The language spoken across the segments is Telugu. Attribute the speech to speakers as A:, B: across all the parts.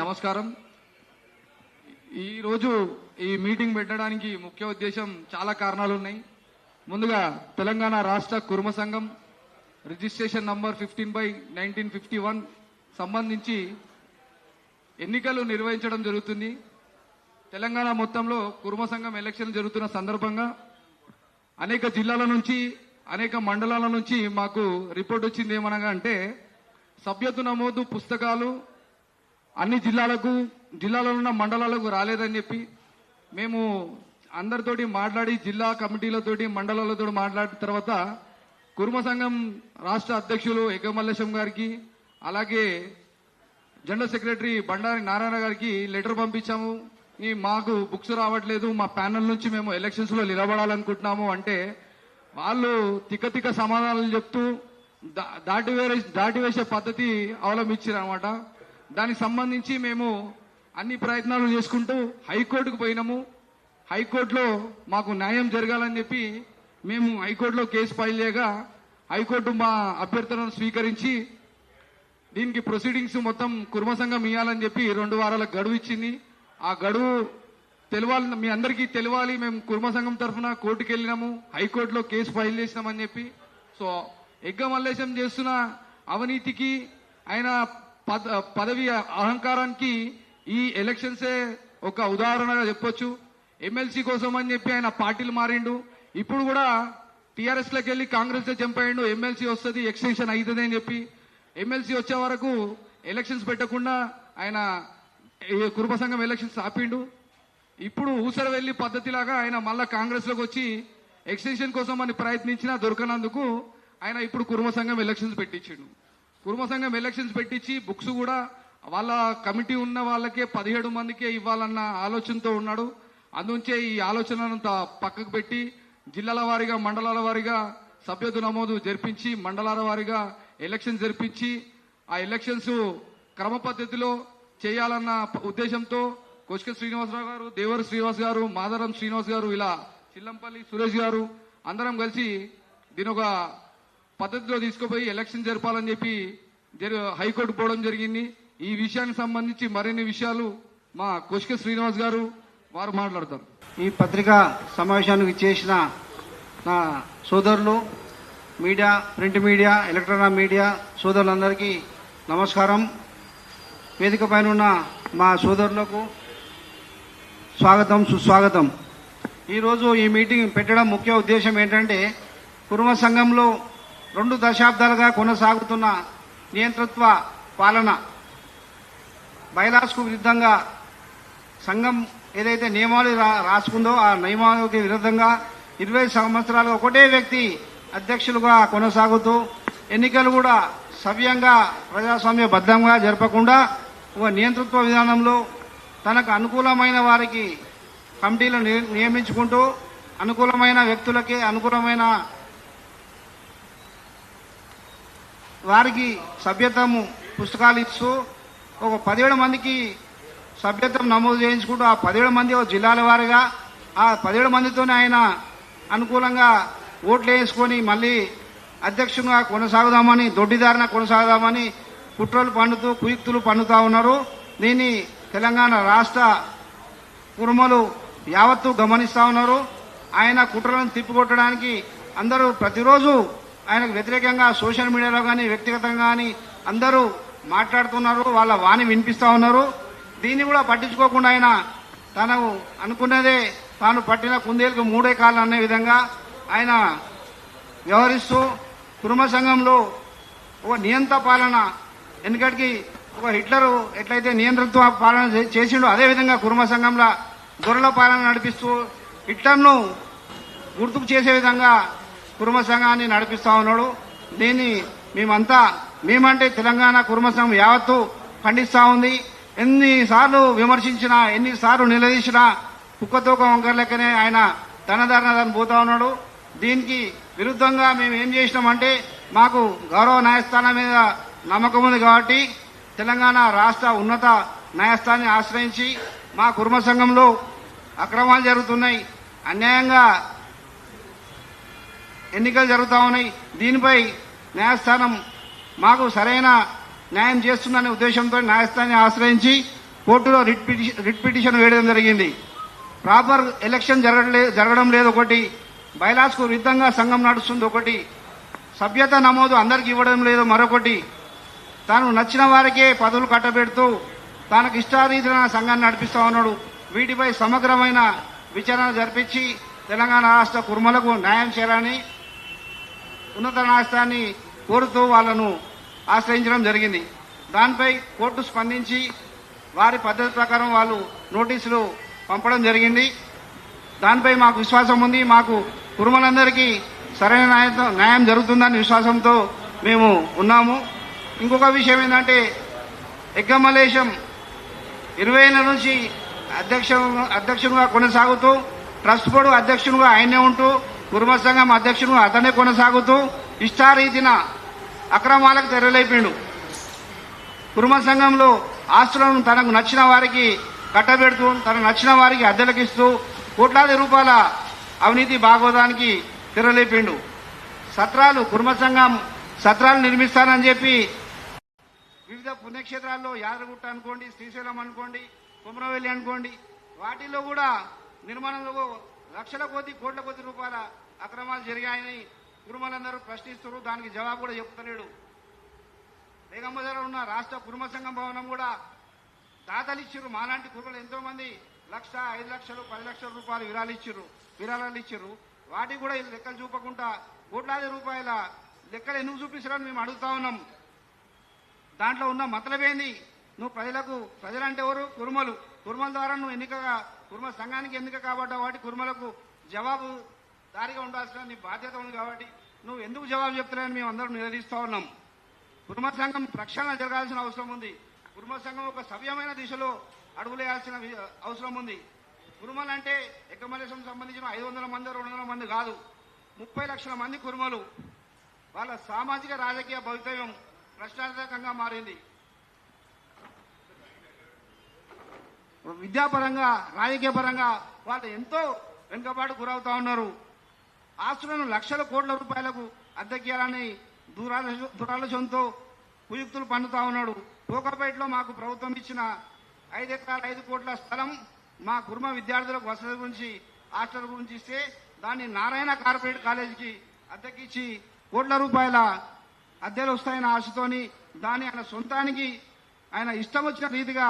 A: నమస్కారం. ఈరోజు ఈ మీటింగ్ పెట్టడానికి ముఖ్య ఉద్దేశం చాలా కారణాలు ఉన్నాయి. ముందుగా తెలంగాణ రాష్ట్ర కుర్మ సంఘం రిజిస్ట్రేషన్ నంబర్ 15/1951 సంబంధించి ఎన్నికలు నిర్వహించడం జరుగుతుంది. తెలంగాణ మొత్తంలో కుర్మ సంఘం ఎలక్షన్ జరుగుతున్న సందర్భంగా అనేక జిల్లాల నుంచి అనేక మండలాల నుంచి మాకు రిపోర్ట్ వచ్చింది. ఏమనగా అంటే సభ్యత్వ నమోదు పుస్తకాలు అన్ని జిల్లాలో ఉన్న మండలాలకు రాలేదని చెప్పి మేము అందరితోటి మాట్లాడి జిల్లా కమిటీలతోటి మండలాలతో మాట్లాడిన తర్వాత కుర్మ సంఘం రాష్ట్ర అధ్యక్షులు ఎగ్గమల్లేశం గారికి అలాగే జనరల్ సెక్రటరీ బండారి నారాయణ గారికి లెటర్ పంపించాము. మాకు బుక్స్ రావట్లేదు, మా ప్యానల్ నుంచి మేము ఎలక్షన్స్ లో నిలబడాలనుకుంటున్నాము అంటే వాళ్ళు తిక్క సమాధానాలు చెప్తూ దాటివేసే పద్ధతి అవలంబించారు అనమాట. దానికి సంబంధించి మేము అన్ని ప్రయత్నాలు చేసుకుంటూ హైకోర్టుకు పోయినాము. హైకోర్టులో మాకు న్యాయం జరగాలని చెప్పి మేము హైకోర్టులో కేసు ఫైల్ చేయగా హైకోర్టు మా అభ్యర్థనను స్వీకరించి దీనికి ప్రొసీడింగ్స్ మొత్తం కుర్మ సంఘం ఇవ్వాలని చెప్పి 2 వారాల గడువు ఇచ్చింది. ఆ గడువు తెలవాలి, మీ అందరికీ తెలవాలి. మేము కుర్మ సంఘం తరఫున కోర్టుకు వెళ్ళినాము, హైకోర్టులో కేసు ఫైల్ చేసినామని చెప్పి. సో ఎగ్గమల్లేశం చేస్తున్న అవినీతికి ఆయన పదవి అహంకారానికి ఈ ఎలక్షన్సే ఒక ఉదాహరణగా చెప్పొచ్చు. ఎమ్మెల్సీ కోసం అని చెప్పి ఆయన పార్టీలు మారిండు. ఇప్పుడు కూడా టీఆర్ఎస్ లోకి వెళ్ళి కాంగ్రెస్ లో చంపాయిండు. ఎమ్మెల్సీ వస్తుంది, ఎక్స్టెన్షన్ అవుతుంది అని చెప్పి ఎమ్మెల్సీ వచ్చే వరకు ఎలక్షన్స్ పెట్టకుండా ఆయన కుర్మ సంఘం ఎలక్షన్స్ ఆపిండు. ఇప్పుడు ఊసర వెళ్లి పద్ధతిలాగా ఆయన మళ్ళా కాంగ్రెస్ లోకి వచ్చి ఎక్స్టెన్షన్ కోసం అని ప్రయత్నించినా దొరకనందుకు ఆయన ఇప్పుడు కుర్మ సంఘం ఎలక్షన్స్ పెట్టించిండు. కుర్మ సంఘం ఎలక్షన్స్ పెట్టించి బుక్స్ కూడా వాళ్ళ కమిటీ ఉన్న వాళ్ళకే 17 మందికే ఇవ్వాలన్న ఆలోచనతో ఉన్నాడు. అందుంచే ఈ ఆలోచననంతా పక్కకు పెట్టి జిల్లాల వారీగా మండలాల వారీగా సభ్యత్వ నమోదు జరిపించి మండలాల వారీగా ఎలక్షన్ జరిపించి ఆ ఎలక్షన్స్ క్రమ పద్ధతిలో చేయాలన్న ఉద్దేశంతో కొష్క శ్రీనివాసరావు గారు, దేవర శ్రీనివాస్ గారు, మాదరం శ్రీనివాస్ గారు, ఇలా చిల్లంపల్లి సురేష్ గారు అందరం కలిసి దీని ఒక పద్ధతిలో తీసుకుపోయి ఎలక్షన్ జరపాలని చెప్పి హైకోర్టు పోవడం జరిగింది. ఈ విషయానికి సంబంధించి మరిన్ని విషయాలు మా కొష్క శ్రీనివాస్ గారు వారు మాట్లాడతారు.
B: ఈ పత్రికా సమావేశానికి ఇచ్చేసిన నా సోదరులు, media, print media, electronic media సోదరులందరికీ నమస్కారం. వేదిక పైన ఉన్న మా సోదరులకు స్వాగతం, సుస్వాగతం. ఈరోజు ఈ మీటింగ్ పెట్టడం ముఖ్య ఉద్దేశం ఏంటంటే కుర్మ సంఘంలో 2 దశాబ్దాలుగా కొనసాగుతున్న నియంతృత్వ పాలన, బైలాస్కు విరుద్ధంగా సంఘం ఏదైతే నియమాలు రాసుకుందో ఆ నియమాలకు విరుద్ధంగా 20 సంవత్సరాలుగా ఒకటే వ్యక్తి అధ్యక్షులుగా కొనసాగుతూ ఎన్నికలు కూడా సవ్యంగా ప్రజాస్వామ్యబద్ధంగా జరపకుండా ఒక నియంతృత్వ విధానంలో తనకు అనుకూలమైన వారికి కమిటీలు నియమించుకుంటూ అనుకూలమైన వ్యక్తులకే అనుకూలమైన వారికి సభ్యత్వము పుస్తకాలు ఇస్తూ ఒక 17 మందికి సభ్యత్వం నమోదు చేయించుకుంటూ ఆ 17 మంది జిల్లాల వారిగా ఆ 17 మందితోనే ఆయన అనుకూలంగా ఓట్లు వేసుకొని మళ్ళీ అధ్యక్షునిగా కొనసాగుదామని, దొడ్డిదారిన కొనసాగుదామని కుట్రలు పన్నుతూ కుయుక్తులు పన్నుతా ఉన్నారు. దీన్ని తెలంగాణ రాష్ట్ర కుర్మలు యావత్తు గమనిస్తా ఉన్నారు. ఆయన కుట్రలను తిప్పికొట్టడానికి అందరూ ప్రతిరోజు ఆయనకు వ్యతిరేకంగా సోషల్ మీడియాలో కానీ వ్యక్తిగతంగా కానీ అందరూ మాట్లాడుతున్నారు, వాళ్ళ వాణి వినిపిస్తా ఉన్నారు. దీన్ని కూడా పట్టించుకోకుండా ఆయన తను అనుకున్నదే తాను పట్టిన కుందేలకు 3 కాళ్ళు అనే విధంగా ఆయన వ్యవహరిస్తూ కుర్మ సంఘంలో ఒక నియంత పాలన, ఎందుకంటే ఒక హిట్లరు ఎట్లయితే నియంతృత్వ పాలన చేసిండో అదేవిధంగా కుర్మ సంఘంలో గొర్రెల పాలన నడిపిస్తూ హిట్లర్ను గుర్తుకు చేసే విధంగా కుర్మ సంఘాన్ని నడిపిస్తా ఉన్నాడు. దీన్ని మేమంటే తెలంగాణ కుర్మ సంఘం యావత్తు ఖండిస్తా ఉంది. ఎన్నిసార్లు విమర్శించినా, ఎన్నిసార్లు నిలదీసినా కుక్కతోక వంకర్లెక్కనే ఆయన తనదారిని పోతా ఉన్నాడు. దీనికి విరుద్ధంగా మేము ఏం చేసినామంటే మాకు గౌరవ న్యాయస్థానం మీద నమ్మకం ఉంది కాబట్టి తెలంగాణ రాష్ట్ర ఉన్నత న్యాయస్థానాన్ని ఆశ్రయించి మా కుర్మ సంఘంలో అక్రమాలు జరుగుతున్నాయి, అన్యాయంగా ఎన్నికలు జరుగుతూ ఉన్నాయి, దీనిపై న్యాయస్థానం మాకు సరైన న్యాయం చేస్తుందనే ఉద్దేశంతో న్యాయస్థానాన్ని ఆశ్రయించి కోర్టులో రిట్ పిటిషన్ వేయడం జరిగింది. ప్రాపర్ ఎలక్షన్ జరగడం లేదు ఒకటి, బైలాస్కు విరుద్ధంగా సంఘం నడుస్తుంది ఒకటి, సభ్యత నమోదు అందరికి ఇవ్వడం లేదు మరొకటి, తాను నచ్చిన వారికే పదవులు కట్టబెడుతూ తనకు ఇష్టారీతిన సంఘాన్ని నడిపిస్తా ఉన్నాడు. వీటిపై సమగ్రమైన విచారణ జరిపించి తెలంగాణ రాష్ట్ర కుర్మలకు న్యాయం చేయాలని ఉన్నత న్యాయస్థానాన్ని కోరుతూ వాళ్లను ఆశ్రయించడం జరిగింది. దానిపై కోర్టు స్పందించి వారి పద్ధతి ప్రకారం వాళ్ళు నోటీసులు పంపడం జరిగింది. దానిపై మాకు విశ్వాసం ఉంది. మాకు కుర్మలందరికీ సరైన న్యాయం జరుగుతుందనే విశ్వాసంతో మేము ఉన్నాము. ఇంకొక విషయం ఏంటంటే ఎగ్గమలేశం 20 ఏళ్ల నుంచి అధ్యక్షునిగా కొనసాగుతూ ట్రస్ట్ బోర్డు అధ్యక్షునిగా ఆయనే ఉంటూ కుర్మ సంఘం అధ్యక్షునిగా అతనే కొనసాగుతూ ఇష్టారీతిన అక్రమాలకు తెరలేపిండు. కుర్మ సంఘంలో ఆస్తులను తనకు నచ్చిన వారికి కట్టబెడుతూ తనకు నచ్చిన వారికి అద్దెలకిస్తూ కోట్లాది రూపాయల అవినీతి భాగవతానికి తెరలేపిండు. సత్రాలు కుర్మ సంఘం సత్రాలు నిర్మిస్తానని చెప్పి వివిధ పుణ్యక్షేత్రాల్లో యాదగిరిగుట్ట అనుకోండి, శ్రీశైలం అనుకోండి, కుమరవెల్లి అనుకోండి, వాటిల్లో కూడా నిర్మాణంలో లక్షల కొద్ది కోట్ల కొద్ది రూపాయల అక్రమాలు జరిగాయని కుర్మలందరూ ప్రశ్నిస్తారు. దానికి జవాబు కూడా చెప్తలేడు. బేగంబజార్లో ఉన్న రాష్ట్ర కుర్మ సంఘం భవనం కూడా దాతలు ఇచ్చిర్రు. మాలాంటి కుర్మలు ఎంతో మంది 1,00,000, 5 లక్షలు, 10 లక్షల రూపాయలు విరాళాలు ఇచ్చిర్రు. వాటికి కూడా లెక్కలు చూపకుండా కోట్లాది రూపాయల లెక్కలు ఎందుకు చూపిస్తారని మేము అడుగుతా ఉన్నాం. దాంట్లో ఉన్న మతలబేంది? నువ్వు ప్రజలంటే ఎవరు? కుర్మల ద్వారా నువ్వు కుర్మ సంఘానికి ఎన్నిక కాబట్టి వాటి కుర్మలకు జవాబు దారిగా ఉండాల్సిన నీ బాధ్యత ఉంది కాబట్టి నువ్వు ఎందుకు జవాబు చెప్తున్నారని మేము అందరం నిలదీస్తా ఉన్నాం. కుర్మ సంఘం ప్రక్షాళన జరగాల్సిన అవసరం ఉంది. కుర్మ సంఘం ఒక సవ్యమైన దిశలో అడుగులేయాల్సిన అవసరం ఉంది. కుర్మలంటే ఎక్కమలేశం సంబంధించిన 500 మంది 200 మంది కాదు, 30 లక్షల మంది కుర్మలు. వాళ్ళ సామాజిక రాజకీయ భవితవ్యం ప్రశ్నార్థకంగా మారింది. విద్యాపరంగా, రాజకీయ పరంగా వాళ్ళు ఎంతో వెనుకబాటు గురవుతా ఉన్నారు. ఆస్తులను లక్షల కోట్ల రూపాయలకు అద్దెకియాలని దురాలోచనతో కుయుక్తులు పన్నుతా ఉన్నాడు. కోకాపేటలో మాకు ప్రభుత్వం ఇచ్చిన 5 ఎకరాల 5 కోట్ల స్థలం మా కుర్మ విద్యార్థులకు వసతి గురించి, హాస్టల్ గురించి ఇస్తే దాన్ని నారాయణ కార్పొరేట్ కాలేజీకి అద్దెకిచ్చి కోట్ల రూపాయల అద్దెలు వస్తాయన్న ఆశతోని దాన్ని ఆయన సొంతానికి ఆయన ఇష్టం వచ్చిన రీతిగా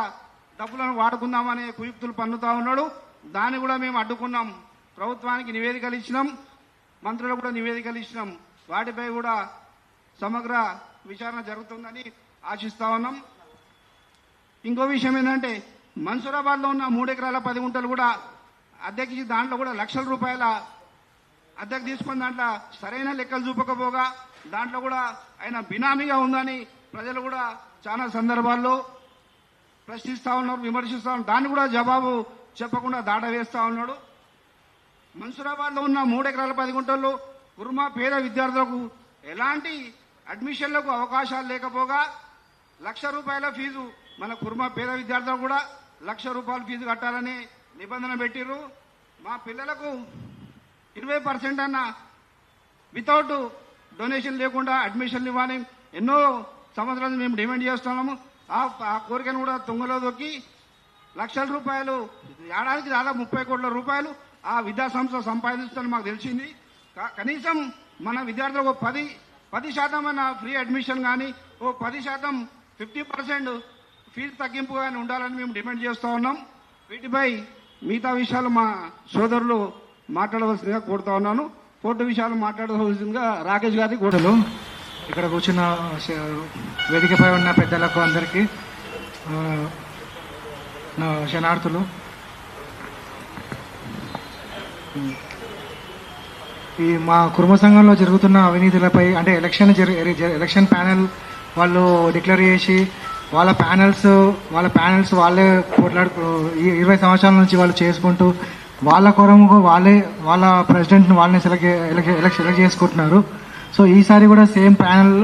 B: డబ్బులను వాడుకుందామనే కుయుక్తులు పన్నుతా ఉన్నాడు. దాన్ని కూడా మేము అడ్డుకున్నాం. ప్రభుత్వానికి నివేదికలు ఇచ్చినాం, మంత్రులకు కూడా నివేదికలు ఇచ్చినాం. వాటిపై కూడా సమగ్ర విచారణ జరుగుతుందని ఆశిస్తా ఉన్నాం. ఇంకో విషయం ఏంటంటే మన్సూరాబాద్లో ఉన్న 3 ఎకరాల 10 గుంటలు కూడా అద్దెకి దాంట్లో కూడా లక్షల రూపాయల అద్దెకు తీసుకుని దాంట్లో సరైన లెక్కలు చూపకపోగా దాంట్లో కూడా ఆయన బినామీగా ఉందని ప్రజలు కూడా చాలా సందర్భాల్లో ప్రశ్నిస్తా ఉన్నారు, విమర్శిస్తా ఉన్నారు. దాన్ని కూడా జవాబు చెప్పకుండా దాట వేస్తా ఉన్నాడు. మన్సూరాబాద్లో ఉన్న 3 ఎకరాల 10 గుంటల్లో కుర్మ పేద విద్యార్థులకు ఎలాంటి అడ్మిషన్లకు అవకాశాలు లేకపోగా 1,00,000 రూపాయల ఫీజు మన కుర్మ పేద విద్యార్థులకు కూడా 1,00,000 రూపాయల ఫీజు కట్టాలని నిబంధన పెట్టిర్రు. మా పిల్లలకు 20% అన్న వితౌట్ డొనేషన్ లేకుండా అడ్మిషన్లు ఇవ్వాలి. ఎన్నో సంవత్సరాలు మేము డిమాండ్ చేస్తున్నాము. ఆ కోరికను కూడా తుంగలో దొక్కి 1,00,000 రూపాయలు ఏడాదికి దాదాపు 30 కోట్ల రూపాయలు ఆ విద్యా సంస్థ సంపాదిస్తుందని మాకు తెలిసింది. కనీసం మన విద్యార్థులకు 10% అన్న ఫ్రీ అడ్మిషన్ కానీ, 10% 50% ఫీజు తగ్గింపు కానీ ఉండాలని మేము డిమాండ్ చేస్తూ ఉన్నాం. వీటిపై మిగతా విషయాలు మా సోదరులు మాట్లాడవలసిందిగా కోరుతా ఉన్నాను. కోర్టు విషయాలు మాట్లాడవలసిందిగా రాకేష్ గారి కోటలు.
C: ఇక్కడ కూర్చున్న వేదికపై ఉన్న పెద్దలకు అందరికీ నా శనార్థులు. ఈ మా కుర్మ సంఘంలో జరుగుతున్న అవినీతులపై అంటే ఎలక్షన్ ప్యానెల్ వాళ్ళు డిక్లేర్ చేసి వాళ్ళ ప్యానెల్స్ వాళ్ళే పోట్లాడు 20 సంవత్సరాల నుంచి వాళ్ళు చేసుకుంటూ వాళ్ళ కొరకు వాళ్ళ ప్రెసిడెంట్ని వాళ్ళని సెలెక్ట్ చేసుకుంటున్నారు. సో ఈసారి కూడా సేమ్ ప్యానెల్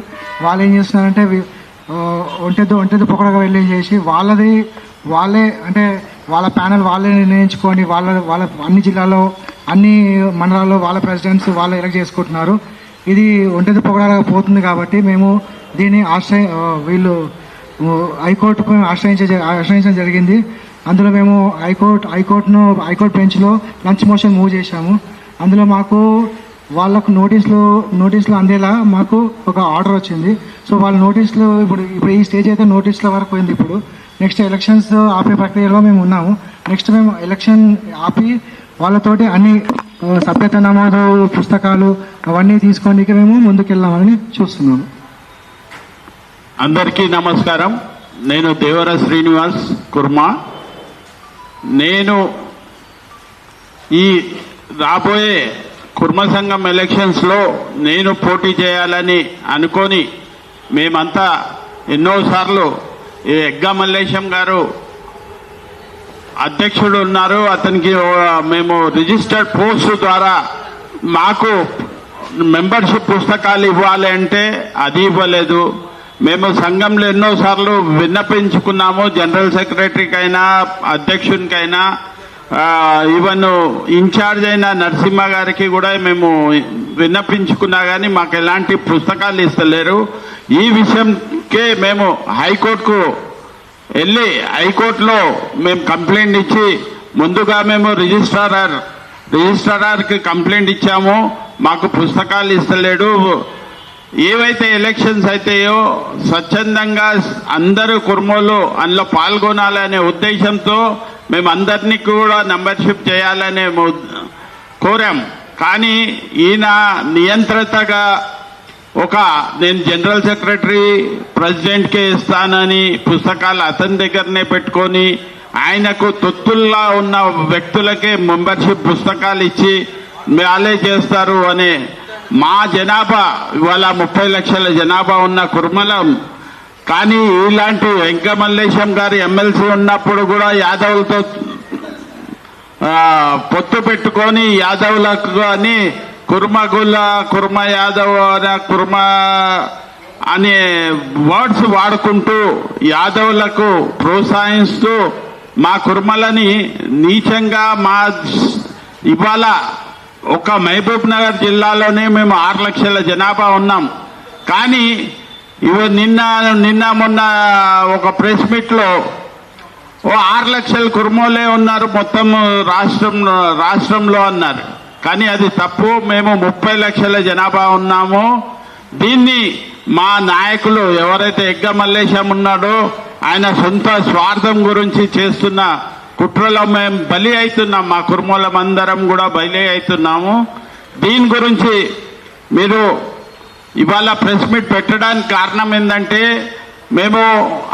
C: వాళ్ళు ఏం చేస్తున్నారంటే ఒంటెద్దు పొగడగా వెళ్ళి చేసి వాళ్ళే అంటే వాళ్ళ ప్యానెల్ వాళ్ళే నిర్ణయించుకొని వాళ్ళ అన్ని జిల్లాల్లో అన్ని మండలాల్లో వాళ్ళ ప్రెసిడెంట్స్ వాళ్ళే ఎలక్ట్ చేసుకుంటున్నారు. ఇది ఒంటెద్దు పొగడగా పోతుంది కాబట్టి మేము దీన్ని వీళ్ళు హైకోర్టుకు ఆశ్రయించడం జరిగింది. అందులో మేము హైకోర్టు బెంచ్లో లంచ్ మోషన్ మూవ్ చేశాము. అందులో మాకు వాళ్ళకు నోటీసులు అందేలా మాకు ఒక ఆర్డర్ వచ్చింది. సో వాళ్ళ నోటీసులు ఇప్పుడు ఈ స్టేజ్ అయితే నోటీసుల వరకు పోయింది. ఇప్పుడు నెక్స్ట్ ఎలక్షన్స్ ఆపే ప్రక్రియలో మేము ఉన్నాము. నెక్స్ట్ మేము ఎలక్షన్ ఆపి వాళ్ళతోటి అన్ని సభ్యత నమోదు పుస్తకాలు అవన్నీ తీసుకోనికి మేము ముందుకెళ్దామని చూస్తున్నాము.
D: అందరికీ నమస్కారం. నేను దేవర శ్రీనివాస్ కుర్మా. నేను ఈ రాబోయే కుర్మ సంఘం ఎలక్షన్స్లో నేను పోటీ చేయాలని అనుకొని మేమంతా ఎన్నోసార్లు ఈ ఎగ్గా మల్లేశం గారు అధ్యక్షుడు ఉన్నారు, అతనికి మేము రిజిస్టర్డ్ పోస్ట్ ద్వారా మాకు మెంబర్షిప్ పుస్తకాలు ఇవ్వాలి అంటే అది ఇవ్వలేదు. మేము సంఘంలో ఎన్నోసార్లు విన్నపించుకున్నాము, జనరల్ సెక్రటరీకైనా అధ్యక్షునికైనా, ఈవెన్ ఇన్ఛార్జ్ అయిన నరసింహ గారికి కూడా మేము విన్నపించుకున్నా కానీ మాకు ఎలాంటి పుస్తకాలు ఇస్తలేరు. ఈ విషయంకే మేము హైకోర్టుకు వెళ్ళి హైకోర్టులో మేము కంప్లైంట్ ఇచ్చి ముందుగా మేము రిజిస్ట్రార్కి కంప్లైంట్ ఇచ్చాము. మాకు పుస్తకాలు ఇస్తలేడు. ఏవైతే ఎలక్షన్స్ అయితాయో స్వచ్ఛందంగా అందరూ కుర్మోలు అందులో పాల్గొనాలనే ఉద్దేశంతో మేము అందరినీ కూడా మెంబర్షిప్ చేయాలనే కోరాం. కానీ ఈయన నియంత్రితగా నేను జనరల్ సెక్రటరీ ప్రెసిడెంట్కే ఇస్తానని పుస్తకాలు అతని దగ్గరనే పెట్టుకొని ఆయనకు తొత్తుల్లా ఉన్న వ్యక్తులకే మెంబర్షిప్ పుస్తకాలు ఇచ్చి వాళ్ళే చేస్తారు అని. మా జనాభా ఇవాళ 30 లక్షల జనాభా ఉన్న కుర్మలం. కానీ ఇలాంటి వెంక మల్లేశం గారు ఎమ్మెల్సీ ఉన్నప్పుడు కూడా యాదవులతో పొత్తు పెట్టుకొని యాదవులకు అని కుర్మ యాదవ్ కుర్మ అనే వర్డ్స్ వాడుకుంటూ యాదవులకు ప్రోత్సహిస్తూ మా కుర్మలని నీచంగా ఇవాళ ఒక మహబూబ్ నగర్ జిల్లాలోనే మేము 6 లక్షల జనాభా ఉన్నాం. కానీ నిన్న మొన్న ఒక ప్రెస్ మీట్లో 6 లక్షల కుర్మోలే ఉన్నారు మొత్తం రాష్ట్రంలో అన్నారు. కానీ అది తప్పు. మేము 30 లక్షల జనాభా ఉన్నాము. దీన్ని మా నాయకులు ఎవరైతే ఎగ్గ మల్లేశం ఉన్నాడో ఆయన సొంత స్వార్థం గురించి చేస్తున్న కుట్రలో మేము బలి అవుతున్నాం. మా కుర్మోలం అందరం కూడా బలి అవుతున్నాము. దీని గురించి మీరు ఇవాళ ప్రెస్ మీట్ పెట్టడానికి కారణం ఏంటంటే మేము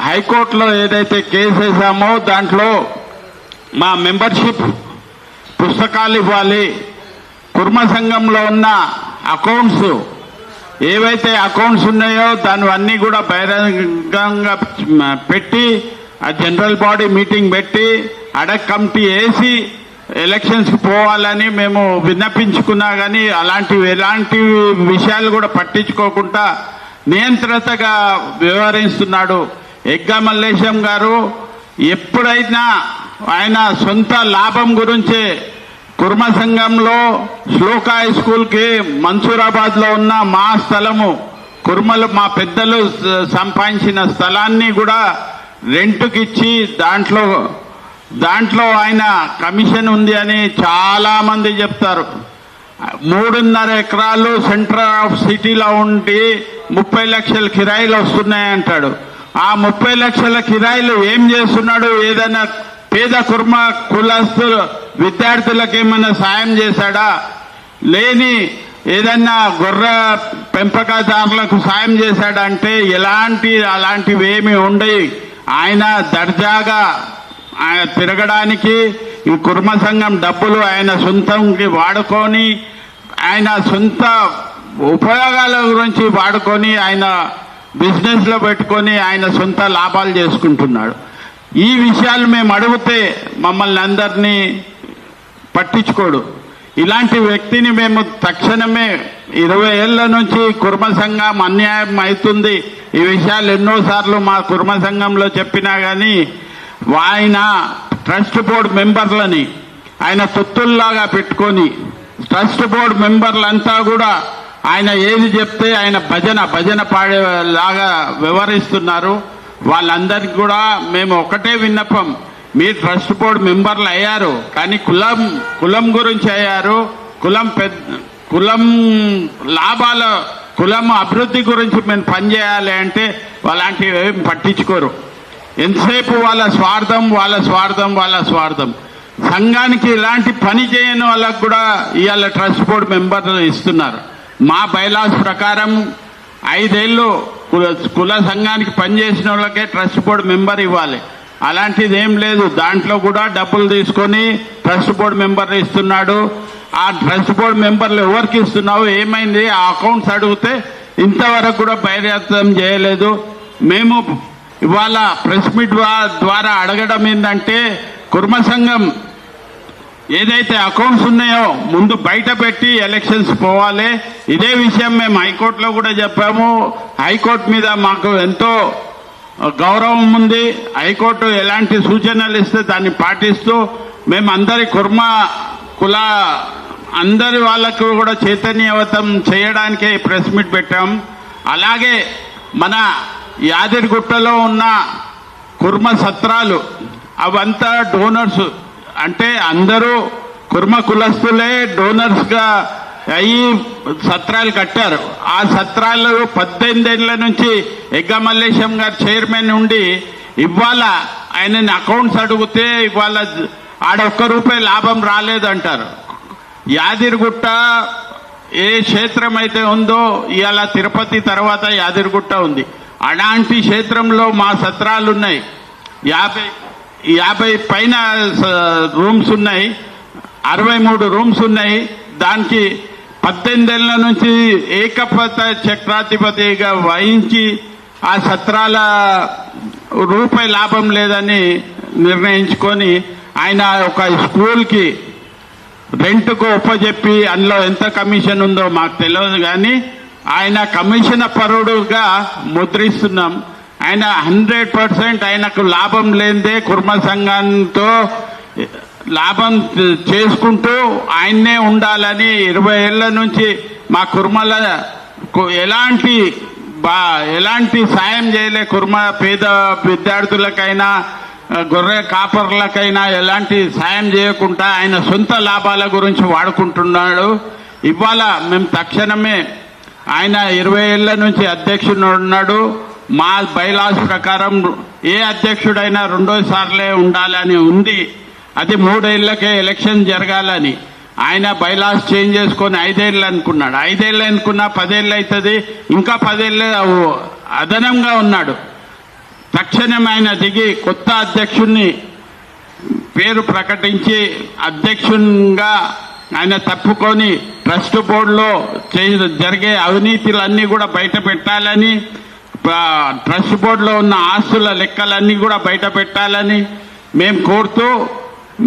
D: హైకోర్టులో ఏదైతే కేసు వేసామో దాంట్లో మా మెంబర్షిప్ పుస్తకాలు ఇవ్వాలి, కుర్మ సంఘంలో ఉన్న అకౌంట్స్ ఏవైతే అకౌంట్స్ ఉన్నాయో దానివన్నీ కూడా బహిరంగంగా పెట్టి ఆ జనరల్ బాడీ మీటింగ్ పెట్టి అడక్ కమిటీ వేసి ఎలక్షన్స్కి పోవాలని మేము విన్నపించుకున్నా కానీ ఎలాంటి విషయాలు కూడా పట్టించుకోకుండా నియంత్రితగా వ్యవహరిస్తున్నాడు ఎగ్గా మల్లేశం గారు. ఎప్పుడైనా ఆయన సొంత లాభం గురించే కుర్మ సంఘంలో శ్లోక హై స్కూల్కి మన్సూరాబాద్లో ఉన్న మా స్థలము కుర్మలు మా పెద్దలు సంపాదించిన స్థలాన్ని కూడా రెంట్కి ఇచ్చి దాంట్లో ఆయన కమిషన్ ఉంది అని చాలా మంది చెప్తారు. 3.5 ఎకరాలు సెంటర్ ఆఫ్ సిటీలో ఉండి 30 లక్షల కిరాయిలు వస్తున్నాయంటాడు. ఆ 30 లక్షల కిరాయిలు ఏం చేస్తున్నాడు? ఏదైనా పేద కుర్మ కులస్తులు విద్యార్థులకు ఏమైనా సాయం చేశాడా? లేని ఏదన్నా గొర్రె పెంపకదారులకు సాయం చేశాడా అంటే అలాంటివి ఏమి ఉండయి. ఆయన దర్జాగా ఆయన తిరగడానికి ఈ కుర్మ సంఘం డబ్బులు ఆయన సొంతంకి వాడుకొని ఆయన సొంత ఉపయోగాల గురించి వాడుకొని ఆయన బిజినెస్లో పెట్టుకొని ఆయన సొంత లాభాలు చేసుకుంటున్నాడు. ఈ విషయాలు మేము అడిగితే మమ్మల్ని అందరినీ పట్టించుకోడు. ఇలాంటి వ్యక్తిని మేము తక్షణమే 20 ఏళ్ల నుంచి కుర్మ సంఘం అన్యాయం అవుతుంది, ఈ విషయాలు ఎన్నోసార్లు మా కుర్మ సంఘంలో చెప్పినా కానీ ఆయన ట్రస్ట్ బోర్డు మెంబర్లని ఆయన తొత్తుల్లాగా పెట్టుకొని ట్రస్ట్ బోర్డు మెంబర్లంతా కూడా ఆయన ఏది చెప్తే ఆయన భజన పాడేలాగా వ్యవహరిస్తున్నారు. వాళ్ళందరికీ కూడా మేము ఒకటే విన్నపం, మీరు ట్రస్ట్ బోర్డు మెంబర్లు అయ్యారు కానీ కులం గురించి అయ్యారు, కులం లాభాల కులం అభివృద్ధి గురించి మేము పనిచేయాలి అంటే అలాంటివి ఏం పట్టించుకోరు. ఎంతసేపు వాళ్ళ స్వార్థం. సంఘానికి ఇలాంటి పని చేయని వాళ్ళకు కూడా ఇవాళ ట్రస్ట్ బోర్డు మెంబర్లు ఇస్తున్నారు. మా బైలాస్ ప్రకారం 5 ఏళ్ళు కుల సంఘానికి పనిచేసిన వాళ్ళకే ట్రస్ట్ బోర్డు మెంబర్ ఇవ్వాలి. అలాంటిది ఏం లేదు. దాంట్లో కూడా డబ్బులు తీసుకొని ట్రస్ట్ బోర్డు మెంబర్ ఇస్తున్నాడు. ఆ ట్రస్ట్ బోర్డు మెంబర్లు ఎవరికి ఇస్తున్నావు, ఏమైంది, ఆ అకౌంట్స్ అడిగితే ఇంతవరకు కూడా బహిర్గతం చేయలేదు. మేము ఇవాళ ప్రెస్ మీట్ ద్వారా అడగడం ఏంటంటే, కుర్మ సంఘం ఏదైతే అకౌంట్స్ ఉన్నాయో ముందు బయట పెట్టి ఎలక్షన్స్ పోవాలి. ఇదే విషయం మేము హైకోర్టులో కూడా చెప్పాము. హైకోర్టు మీద మాకు ఎంతో గౌరవం ఉంది. హైకోర్టు ఎలాంటి సూచనలు ఇస్తే దాన్ని పాటిస్తూ మేము అందరి కుల అందరి వాళ్ళకు కూడా చైతన్యవంతం చేయడానికే ప్రెస్ మీట్ పెట్టాం. అలాగే మన యాదగిరిగుట్టలో ఉన్న కుర్మ సత్రాలు అవంతా డోనర్స్, అంటే అందరూ కుర్మ కులస్తులే డోనర్స్గా అయ్యి సత్రాలు కట్టారు. ఆ సత్రాలు 18 ఏళ్ల నుంచి ఎగ్గ మల్లేశం గారు చైర్మన్ ఉండి ఇవాళ ఆయనని అకౌంట్స్ అడిగితే ఇవాళ ఆడ ₹1 లాభం రాలేదంటారు. యాదగిరిగుట్ట ఏ క్షేత్రం అయితే ఉందో ఇవాళ తిరుపతి తర్వాత యాదగిరిగుట్ట ఉంది. అలాంటి క్షేత్రంలో మా సత్రాలు ఉన్నాయి. 50 పైన రూమ్స్ ఉన్నాయి, 63 రూమ్స్ ఉన్నాయి. దానికి 18 ఏళ్ల నుంచి ఏకపత చక్రాధిపతిగా వహించి ఆ సత్రాల ₹1 లాభం లేదని నిర్ణయించుకొని ఆయన ఒక స్కూల్కి రెంట్కు ఒప్పజెప్పి అందులో ఎంత కమిషన్ ఉందో మాకు తెలియదు, కానీ ఆయన కమిషన్ పరుడుగా ముద్రిస్తున్నాం. ఆయన 100% ఆయనకు లాభం లేనిదే కుర్మ సంఘంతో లాభం చేసుకుంటూ ఆయన్నే ఉండాలని 20 ఏళ్ల నుంచి మా కుర్మల ఎలాంటి సాయం చేయలే. కుర్మ పేద విద్యార్థులకైనా గొర్రె కాపర్లకైనా ఎలాంటి సాయం చేయకుండా ఆయన సొంత లాభాల గురించి వాడుకుంటున్నాడు. ఇవాళ మేము తక్షణమే ఆయన 20 ఏళ్ల నుంచి అధ్యక్షుడు ఉన్నాడు. మా బైలాస్ ప్రకారం ఏ అధ్యక్షుడైనా 2సార్లే ఉండాలని ఉంది. అది 3 ఏళ్లకే ఎలక్షన్ జరగాలని ఆయన బైలాస్ చేంజ్ చేసుకొని 5 ఏళ్ళు అనుకున్నాడు. 5 ఏళ్ళు అనుకున్నా 10 ఏళ్ళు అవుతుంది, ఇంకా 10 ఏళ్ళు అదనంగా ఉన్నాడు. తక్షణం ఆయన దిగి కొత్త అధ్యక్షుడిని పేరు ప్రకటించి అధ్యక్షునిగా ఆయన తప్పుకొని ట్రస్ట్ బోర్డులో జరిగే అవినీతులన్నీ కూడా బయట పెట్టాలని, ట్రస్ట్ బోర్డులో ఉన్న ఆస్తుల లెక్కలన్నీ కూడా బయట పెట్టాలని మేము కోరుతూ,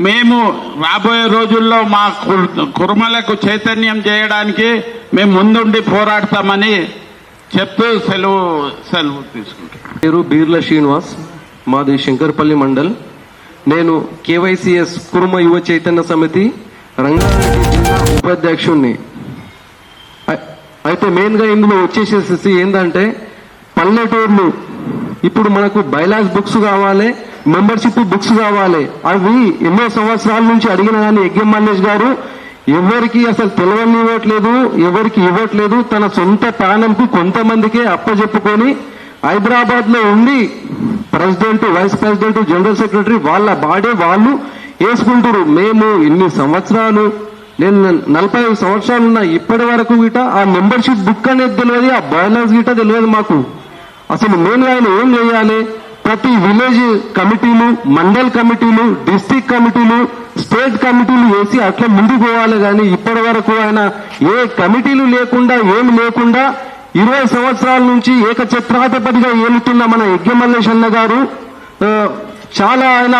D: మేము రాబోయే రోజుల్లో మా కుర్మలకు చైతన్యం చేయడానికి మేము ముందుండి పోరాడతామని చెప్తూ సెలవు తీసుకుంటాం.
E: పేరు బీర్ల శ్రీనివాస్, మాది శంకర్పల్లి మండల్. నేను కేవైసీఎస్ కుర్మ యువ చైతన్య సమితి రంగారెడ్డి జిల్లా ఉపాధ్యక్షుణ్ణి. అయితే మెయిన్గా ఇందులో వచ్చేసేసి ఏంటంటే పల్లెటూర్లు ఇప్పుడు మనకు బైలాస్ బుక్స్ కావాలి, మెంబర్షిప్ బుక్స్ కావాలి. అవి ఎన్నో సంవత్సరాల నుంచి అడిగిన కానీ ఎగ్గెం మల్లేష్ గారు ఎవరికి అసలు తెలియనివ్వట్లేదు, ఎవరికి ఇవ్వట్లేదు. తన సొంత ప్రాణంకు కొంతమందికే అప్పచెప్పుకొని హైదరాబాద్ లో ఉండి president, vice president, general secretary వాళ్ళ బాడీ వాళ్ళు వేసుకుంటారు. మేము ఇన్ని సంవత్సరాలు, నేను 45 సంవత్సరాలు ఉన్నా, ఇప్పటి వరకు గిట ఆ మెంబర్షిప్ బుక్ అనేది తెలియదు, ఆ బైలాన్స్ గిట తెలియదు మాకు. అసలు మెయిన్గా ఆయన ఏం చేయాలి? ప్రతి విలేజ్ కమిటీలు, మండల్ కమిటీలు, డిస్ట్రిక్ట్ కమిటీలు, స్టేట్ కమిటీలు వేసి అట్లా ముందుకు పోవాలి. కానీ ఇప్పటి వరకు ఆయన ఏ కమిటీలు లేకుండా, ఏమి లేకుండా 20 సంవత్సరాల నుంచి ఏకఛత్రాధిపతిగా ఏలుతున్న మన ఎగ్గెం మల్లేష్ అన్న గారు చాలా ఆయన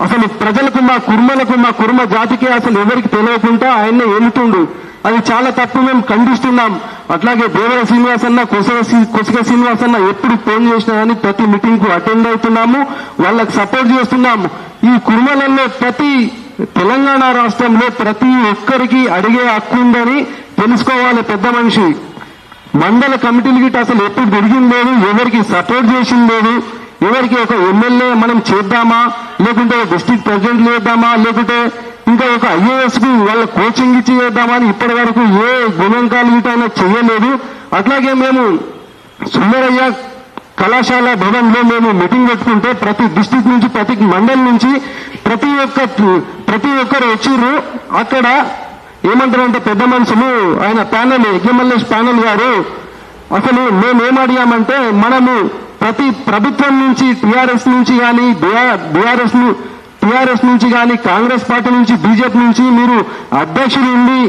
E: అసలు ప్రజలకు, మా కుర్మలకు, మా కుర్మ జాతికి అసలు ఎవరికి తెలియకుండా ఆయన్నే ఏలుతుండు. అది చాలా తప్పు, మేము ఖండిస్తున్నాం. అట్లాగే దేవర శ్రీనివాస్ అన్న, కొసగ శ్రీనివాస్ అన్న ఎప్పుడు ఫోన్ చేసినా కానీ ప్రతి మీటింగ్ కు అటెండ్ అవుతున్నాము, వాళ్ళకి సపోర్ట్ చేస్తున్నాము. ఈ కుర్మలలో ప్రతి తెలంగాణ రాష్ట్రంలో ప్రతి ఒక్కరికి అడిగే హక్కు ఉందని తెలుసుకోవాలి పెద్ద మనిషి. మండల కమిటీలు గిట్ట అసలు ఎప్పుడు తిరిగింది లేదు, ఎవరికి సపోర్ట్ చేసింది లేదు, ఎవరికి ఒక ఎమ్మెల్యే మనం చేద్దామా, లేకుంటే డిస్ట్రిక్ట్ ప్రెసిడెంట్ చేద్దామా, లేకుంటే ఇంకా ఒక ఐఏఎస్ కు వాళ్ళ కోచింగ్ ఇచ్చి చేద్దామా అని ఇప్పటి వరకు ఏ గుణంకాలు గిట్ట అయినా చేయలేదు. అట్లాగే మేము సుందరయ్య కళాశాల భవన్లో మేము మీటింగ్ పెట్టుకుంటే ప్రతి డిస్ట్రిక్ట్ నుంచి ప్రతి మండలం నుంచి ప్రతి ఒక్కరు వచ్చిర్రు. అక్కడ ఏమంటారంటే పెద్ద మనుషులు ఆయన ప్యానల్ ఎగ్ఎంఎల్ఎస్ ప్యానల్ గారు అసలు మేమేం అడిగామంటే మనము ప్రతి ప్రభుత్వం నుంచి టీఆర్ఎస్ నుంచి కానీ టీఆర్ఎస్ నుంచి కానీ కాంగ్రెస్ పార్టీ నుంచి బీజేపీ నుంచి మీరు అధ్యక్షులు ఉండి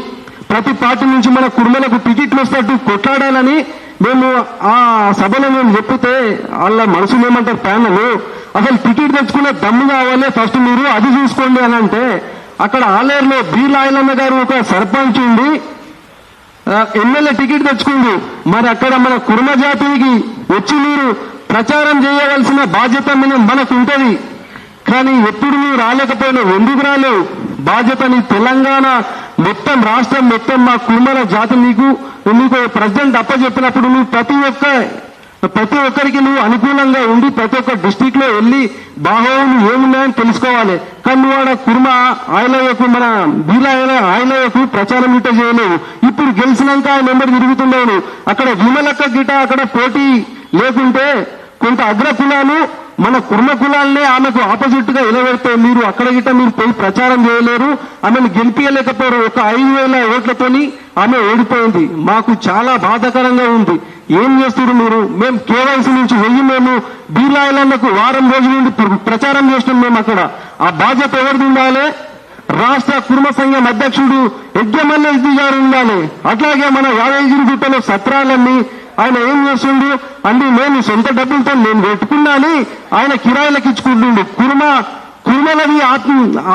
E: ప్రతి పార్టీ నుంచి మన కుర్మలకు టికెట్లు వస్తట్టు కొట్లాడాలని మేము ఆ సభలో మేము చెప్తే వాళ్ళ మనసులు ఏమంటారు ప్యానల్ అసలు టికెట్ తెచ్చుకునే దమ్ము కావాలి ఫస్ట్ మీరు అది చూసుకోండి అని అంటే అక్కడ ఆలేరులో బి లాయలన్న గారు ఒక సర్పంచ్ ఉండి ఎమ్మెల్యే టికెట్ తెచ్చుకుంది. మరి అక్కడ మన కుర్మ జాతికి వచ్చి మీరు ప్రచారం చేయవలసిన బాధ్యత మనకు ఉంటుంది. కానీ ఎప్పుడు నువ్వు రాలేకపోయినావు, ఎందుకు రాలేవు? బాధ్యత నీ తెలంగాణ మొత్తం రాష్ట్రం మొత్తం మా కుర్మల జాతి నీకు ప్రెసిడెంట్ అప్పచెప్పినప్పుడు నువ్వు ప్రతి ఒక్కరికి నువ్వు అనుకూలంగా ఉండి ప్రతి ఒక్క డిస్టిక్ లో వెళ్ళి బాహోవులు ఏమున్నాయని తెలుసుకోవాలి. కానీ నువ్వు ఆడ కుర్మ ఆయలయ్యకు మన బీలా ఆయలయ్యకు ప్రచారం గిట్ట చేయలేవు. ఇప్పుడు గెలిచినాక ఆయన నెంబర్ తిరుగుతున్నావు. అక్కడ విమలక్క గిట అక్కడ పోటీ లేకుంటే కొంత అగ్ర కులాలు మన కుర్మ కులాలనే ఆమెకు ఆపోజిట్ గా నిలబెడితే మీరు అక్కడ గిట్ట మీరు పోయి ప్రచారం చేయలేరు, ఆమెను గెలిపించలేకపోయారు. ఒక 5,000 ఓట్లతోని ఆమె ఓడిపోయింది. మాకు చాలా బాధాకరంగా ఉంది. ఏం చేస్తున్నారు మీరు? మేము కేవైసీ నుంచి మేము బీలాయలకు వారం రోజుల నుండి ప్రచారం చేస్తున్నాం. మేము అక్కడ ఆ బాధ్యత ఎవరిది ఉండాలి? రాష్ట్ర కుర్మ సంఘం అధ్యక్షుడు ఎగ్ఎంఎల్ఎస్డి గారు ఉండాలి. అట్లాగే మన యాదగిరిగుట్టలో సత్రాలన్నీ ఆయన ఏం చేస్తుండు అండి, నేను సొంత డబ్బులతో నేను పెట్టుకున్నాని ఆయన కిరాయిలకు ఇచ్చుకుంటుండు. కుర్మలది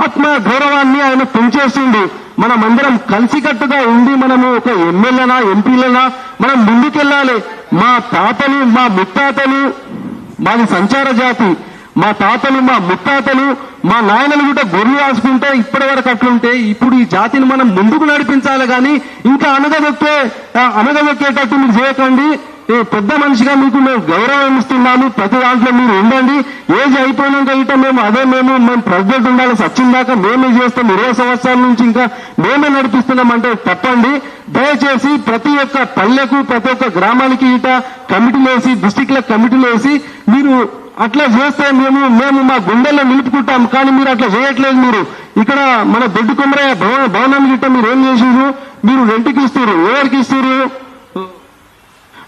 E: ఆత్మ గౌరవాన్ని ఆయన పెంచేస్తుండు. మనమందరం కలిసికట్టుగా ఉండి మనము ఒక ఎమ్మెల్యేనా ఎంపీలనా మనం ముందుకెళ్ళాలి. మా తాతలు మా ముత్తాతలు మాది సంచార జాతి, మా తాతలు మా ముత్తాతలు మా నాయనలు కూడా గొర్రెలు రాసుకుంటే ఇప్పటి వరకు అట్లుంటే ఇప్పుడు ఈ జాతిని మనం ముందుకు నడిపించాలి. కానీ ఇంకా అనగదొక్కేటట్టు మీరు చేయకండి. పెద్ద మనిషిగా మీకు మేము గౌరవం ఇస్తున్నాము. ప్రతి దాంట్లో మీరు ఉండండి. ఏజ్ అయిపోయినాక ఇట మేము ప్రెసిడెంట్ ఉండాలి సచిన్ దాకా మేమే చేస్తాం. 20 సంవత్సరాల నుంచి ఇంకా మేమే నడిపిస్తున్నాం అంటే తప్పండి. దయచేసి ప్రతి ఒక్క పల్లెకు ప్రతి ఒక్క గ్రామానికి ఇట కమిటీలు వేసి డిస్టిక్ల కమిటీలు వేసి మీరు అట్లా చేస్తే మేము మా గుండెల్లో నిలుపుకుంటాం. కానీ మీరు అట్లా చేయట్లేదు. మీరు ఇక్కడ మన దొడ్డు కొమరయ్య భవనాన్ని గిట్ట మీరు ఏం చేసిండ్రు? మీరు రెంట్కి ఇస్తారు. ఎవరికి ఇస్తారు?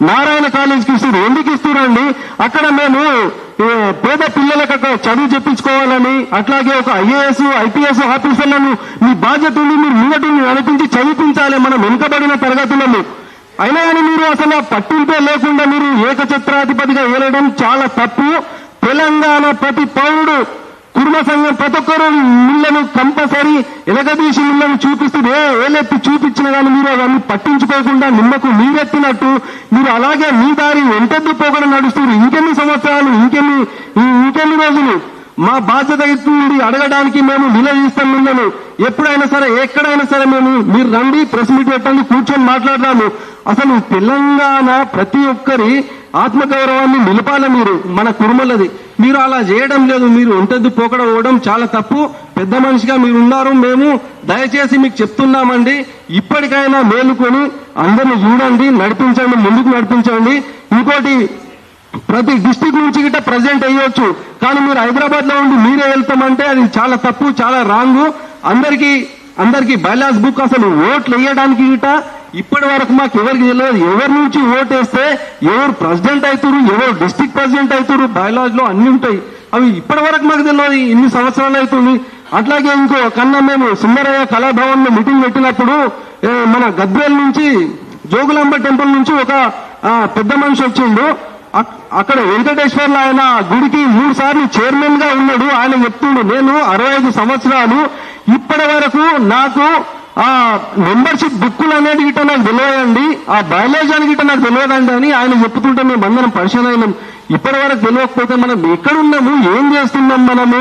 E: నారాయణ కాలేజీకి ఇస్తారు. ఎందుకు ఇస్తారండి? అక్కడ మేము పేద పిల్లలకు అక్కడ చదువు చెప్పించుకోవాలని, అట్లాగే ఒక ఐఏఎస్ ఐపీఎస్ ఆఫీసర్లను మీ బాధ్యత ఉంది, మీరు ముంగటిని నడిపించి చదివించాలి మనం వెనుకబడిన తరగతులను. అయినా కానీ మీరు అసలు పట్టింపే లేకుండా మీరు ఏకఛత్రాధిపతిగా ఏలడం చాలా తప్పు. తెలంగాణ ప్రతి పౌరుడు కుర్మ సంఘం ప్రతి ఒక్కరు మిల్లను కంపల్సరీ ఎలగదీసి మిల్లను చూపిస్తుంది. ఏలెత్తి చూపించినా కానీ మీరు అవన్నీ పట్టించుకోకుండా నిమ్మకు నీరెత్తినట్టు మీరు అలాగే మీ దారి వెంటద్దు పోకుండా నడుస్తున్నారు. ఇంకెన్ని సంవత్సరాలు, ఇంకెన్ని రోజులు? మా బాధ్యత ఎత్తుంది అడగడానికి మేము నిలదీస్తాం. మిమ్మల్ని ఎప్పుడైనా సరే ఎక్కడైనా సరే మీరు రండి, ప్రెస్ మీట్ పెట్టండి, కూర్చొని మాట్లాడదాము. అసలు తెలంగాణ ప్రతి ఒక్కరి ఆత్మగౌరవాన్ని నిలపాలి. మీరు మన కుర్మలది మీరు అలా చేయడం లేదు. మీరు ఒంటెద్దు పోకడం చాలా తప్పు. పెద్ద మనిషిగా మీరు ఉన్నారు. మేము దయచేసి మీకు చెప్తున్నామండి, ఇప్పటికైనా మేలుకొని అందరిని చూడండి, నడిపించండి, ముందుకు నడిపించండి. ఇంకోటి, ప్రతి డిస్టిక్ నుంచి గిట్ట ప్రెసిడెంట్ అయ్యొచ్చు, కానీ మీరు హైదరాబాద్ లో ఉండి మీరే వెళ్తామంటే అది చాలా తప్పు, చాలా రాంగ్. అందరికి బైలాస్ బుక్ అసలు ఓట్లు వేయడానికి గిట్ట ఇప్పటి వరకు మాకు ఎవరికి తెలియదు. ఎవరి నుంచి ఓటు వేస్తే ఎవరు ప్రెసిడెంట్ అవుతారు, ఎవరు డిస్టిక్ ప్రెసిడెంట్ అవుతారు, బైలాజ్ లో అన్ని ఉంటాయి. అవి ఇప్పటి వరకు మాకు తెలియదు. ఇన్ని సంవత్సరాలు అవుతుంది. అట్లాగే ఇంకో కన్నా మేము సుందరయ్య కళాభవన్ లో మీటింగ్ పెట్టినప్పుడు మన గద్వేల్ నుంచి జోగులాంబ టెంపుల్ నుంచి ఒక పెద్ద మనిషి వచ్చిండు. అక్కడ వెంకటేశ్వర్లో ఆయన గుడికి 3 సార్లు చైర్మన్ గా ఉన్నాడు. ఆయన చెప్తుండు, నేను 65 సంవత్సరాలు ఇప్పటి వరకు నాకు ఆ మెంబర్షిప్ బుక్కులు అనేది గిట్ట నాకు తెలియదండి, ఆ బయాలజీ అని గిట్ట నాకు తెలియదండి అని ఆయన చెప్తుంటే మేము అందరం పరిశీలన అయినాం. ఇప్పటి వరకు తెలియకపోతే మనం ఎక్కడున్నాము, ఏం చేస్తున్నాం మనము?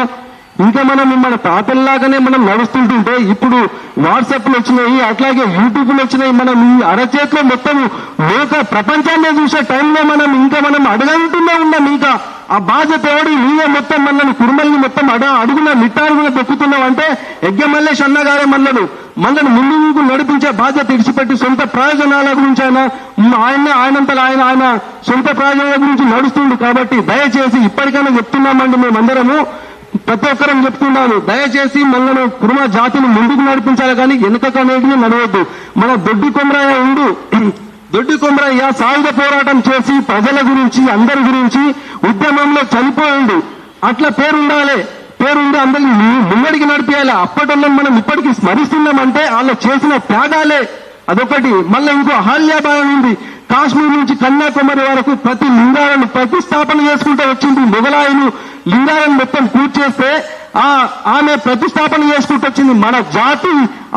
E: ఇంకా మనం మన తాతల్లాగానే మనం నడుస్తుంటుంటే ఇప్పుడు వాట్సాప్లు వచ్చినాయి, అట్లాగే యూట్యూబ్లు వచ్చినాయి. మనం ఈ అరచేతిలో మొత్తం లోక ప్రపంచాన్ని చూసే టైంలో మనం అడగంటూనే ఉన్నాం. ఇంకా ఆ బాధ్యత ఎవడి నీవే మొత్తం మనల్ని కుర్మల్ని మొత్తం అడుగున నిట్టాడుగున దొక్కుతున్నావు అంటే ఎగ్గె మల్లేష్ అన్నగారే మనల్ని ముందుకు నడిపించే బాధ్యత ఇడిచిపెట్టి సొంత ప్రయోజనాల గురించి ఆయన సొంత ప్రయోజనాల గురించి నడుస్తుండు. కాబట్టి దయచేసి ఇప్పటికైనా చెప్తున్నామండి, మేమందరము ప్రతి ఒక్కరం చెప్తున్నాను, దయచేసి మనల్ని కుర్మ జాతిని ముందుకు నడిపించాలి కానీ వెనుకకు అనేది నడవద్దు. మన దొడ్డి కొమరయ్య సాయుధ పోరాటం చేసి ప్రజల గురించి అందరి గురించి ఉద్యమంలో చనిపోయిండు. అట్లా పేరుండి అందరినీ ముంగడికి నడిపేయాలి. అప్పటిలో మనం ఇప్పటికీ స్మరిస్తున్నామంటే వాళ్ళు చేసిన త్యాగాలే అదొకటి. మళ్ళీ ఇంకో అహల్యాబాయి ఉంది, కాశ్మీర్ నుంచి కన్యాకుమారి వరకు ప్రతి లింగాలను ప్రతిష్టాపన చేసుకుంటూ వచ్చింది. మొగలాయులు లింగాలను మొత్తం కూర్చేస్తే ఆమె ప్రతిష్టాపన చేసుకుంటూ వచ్చింది. మన జాతి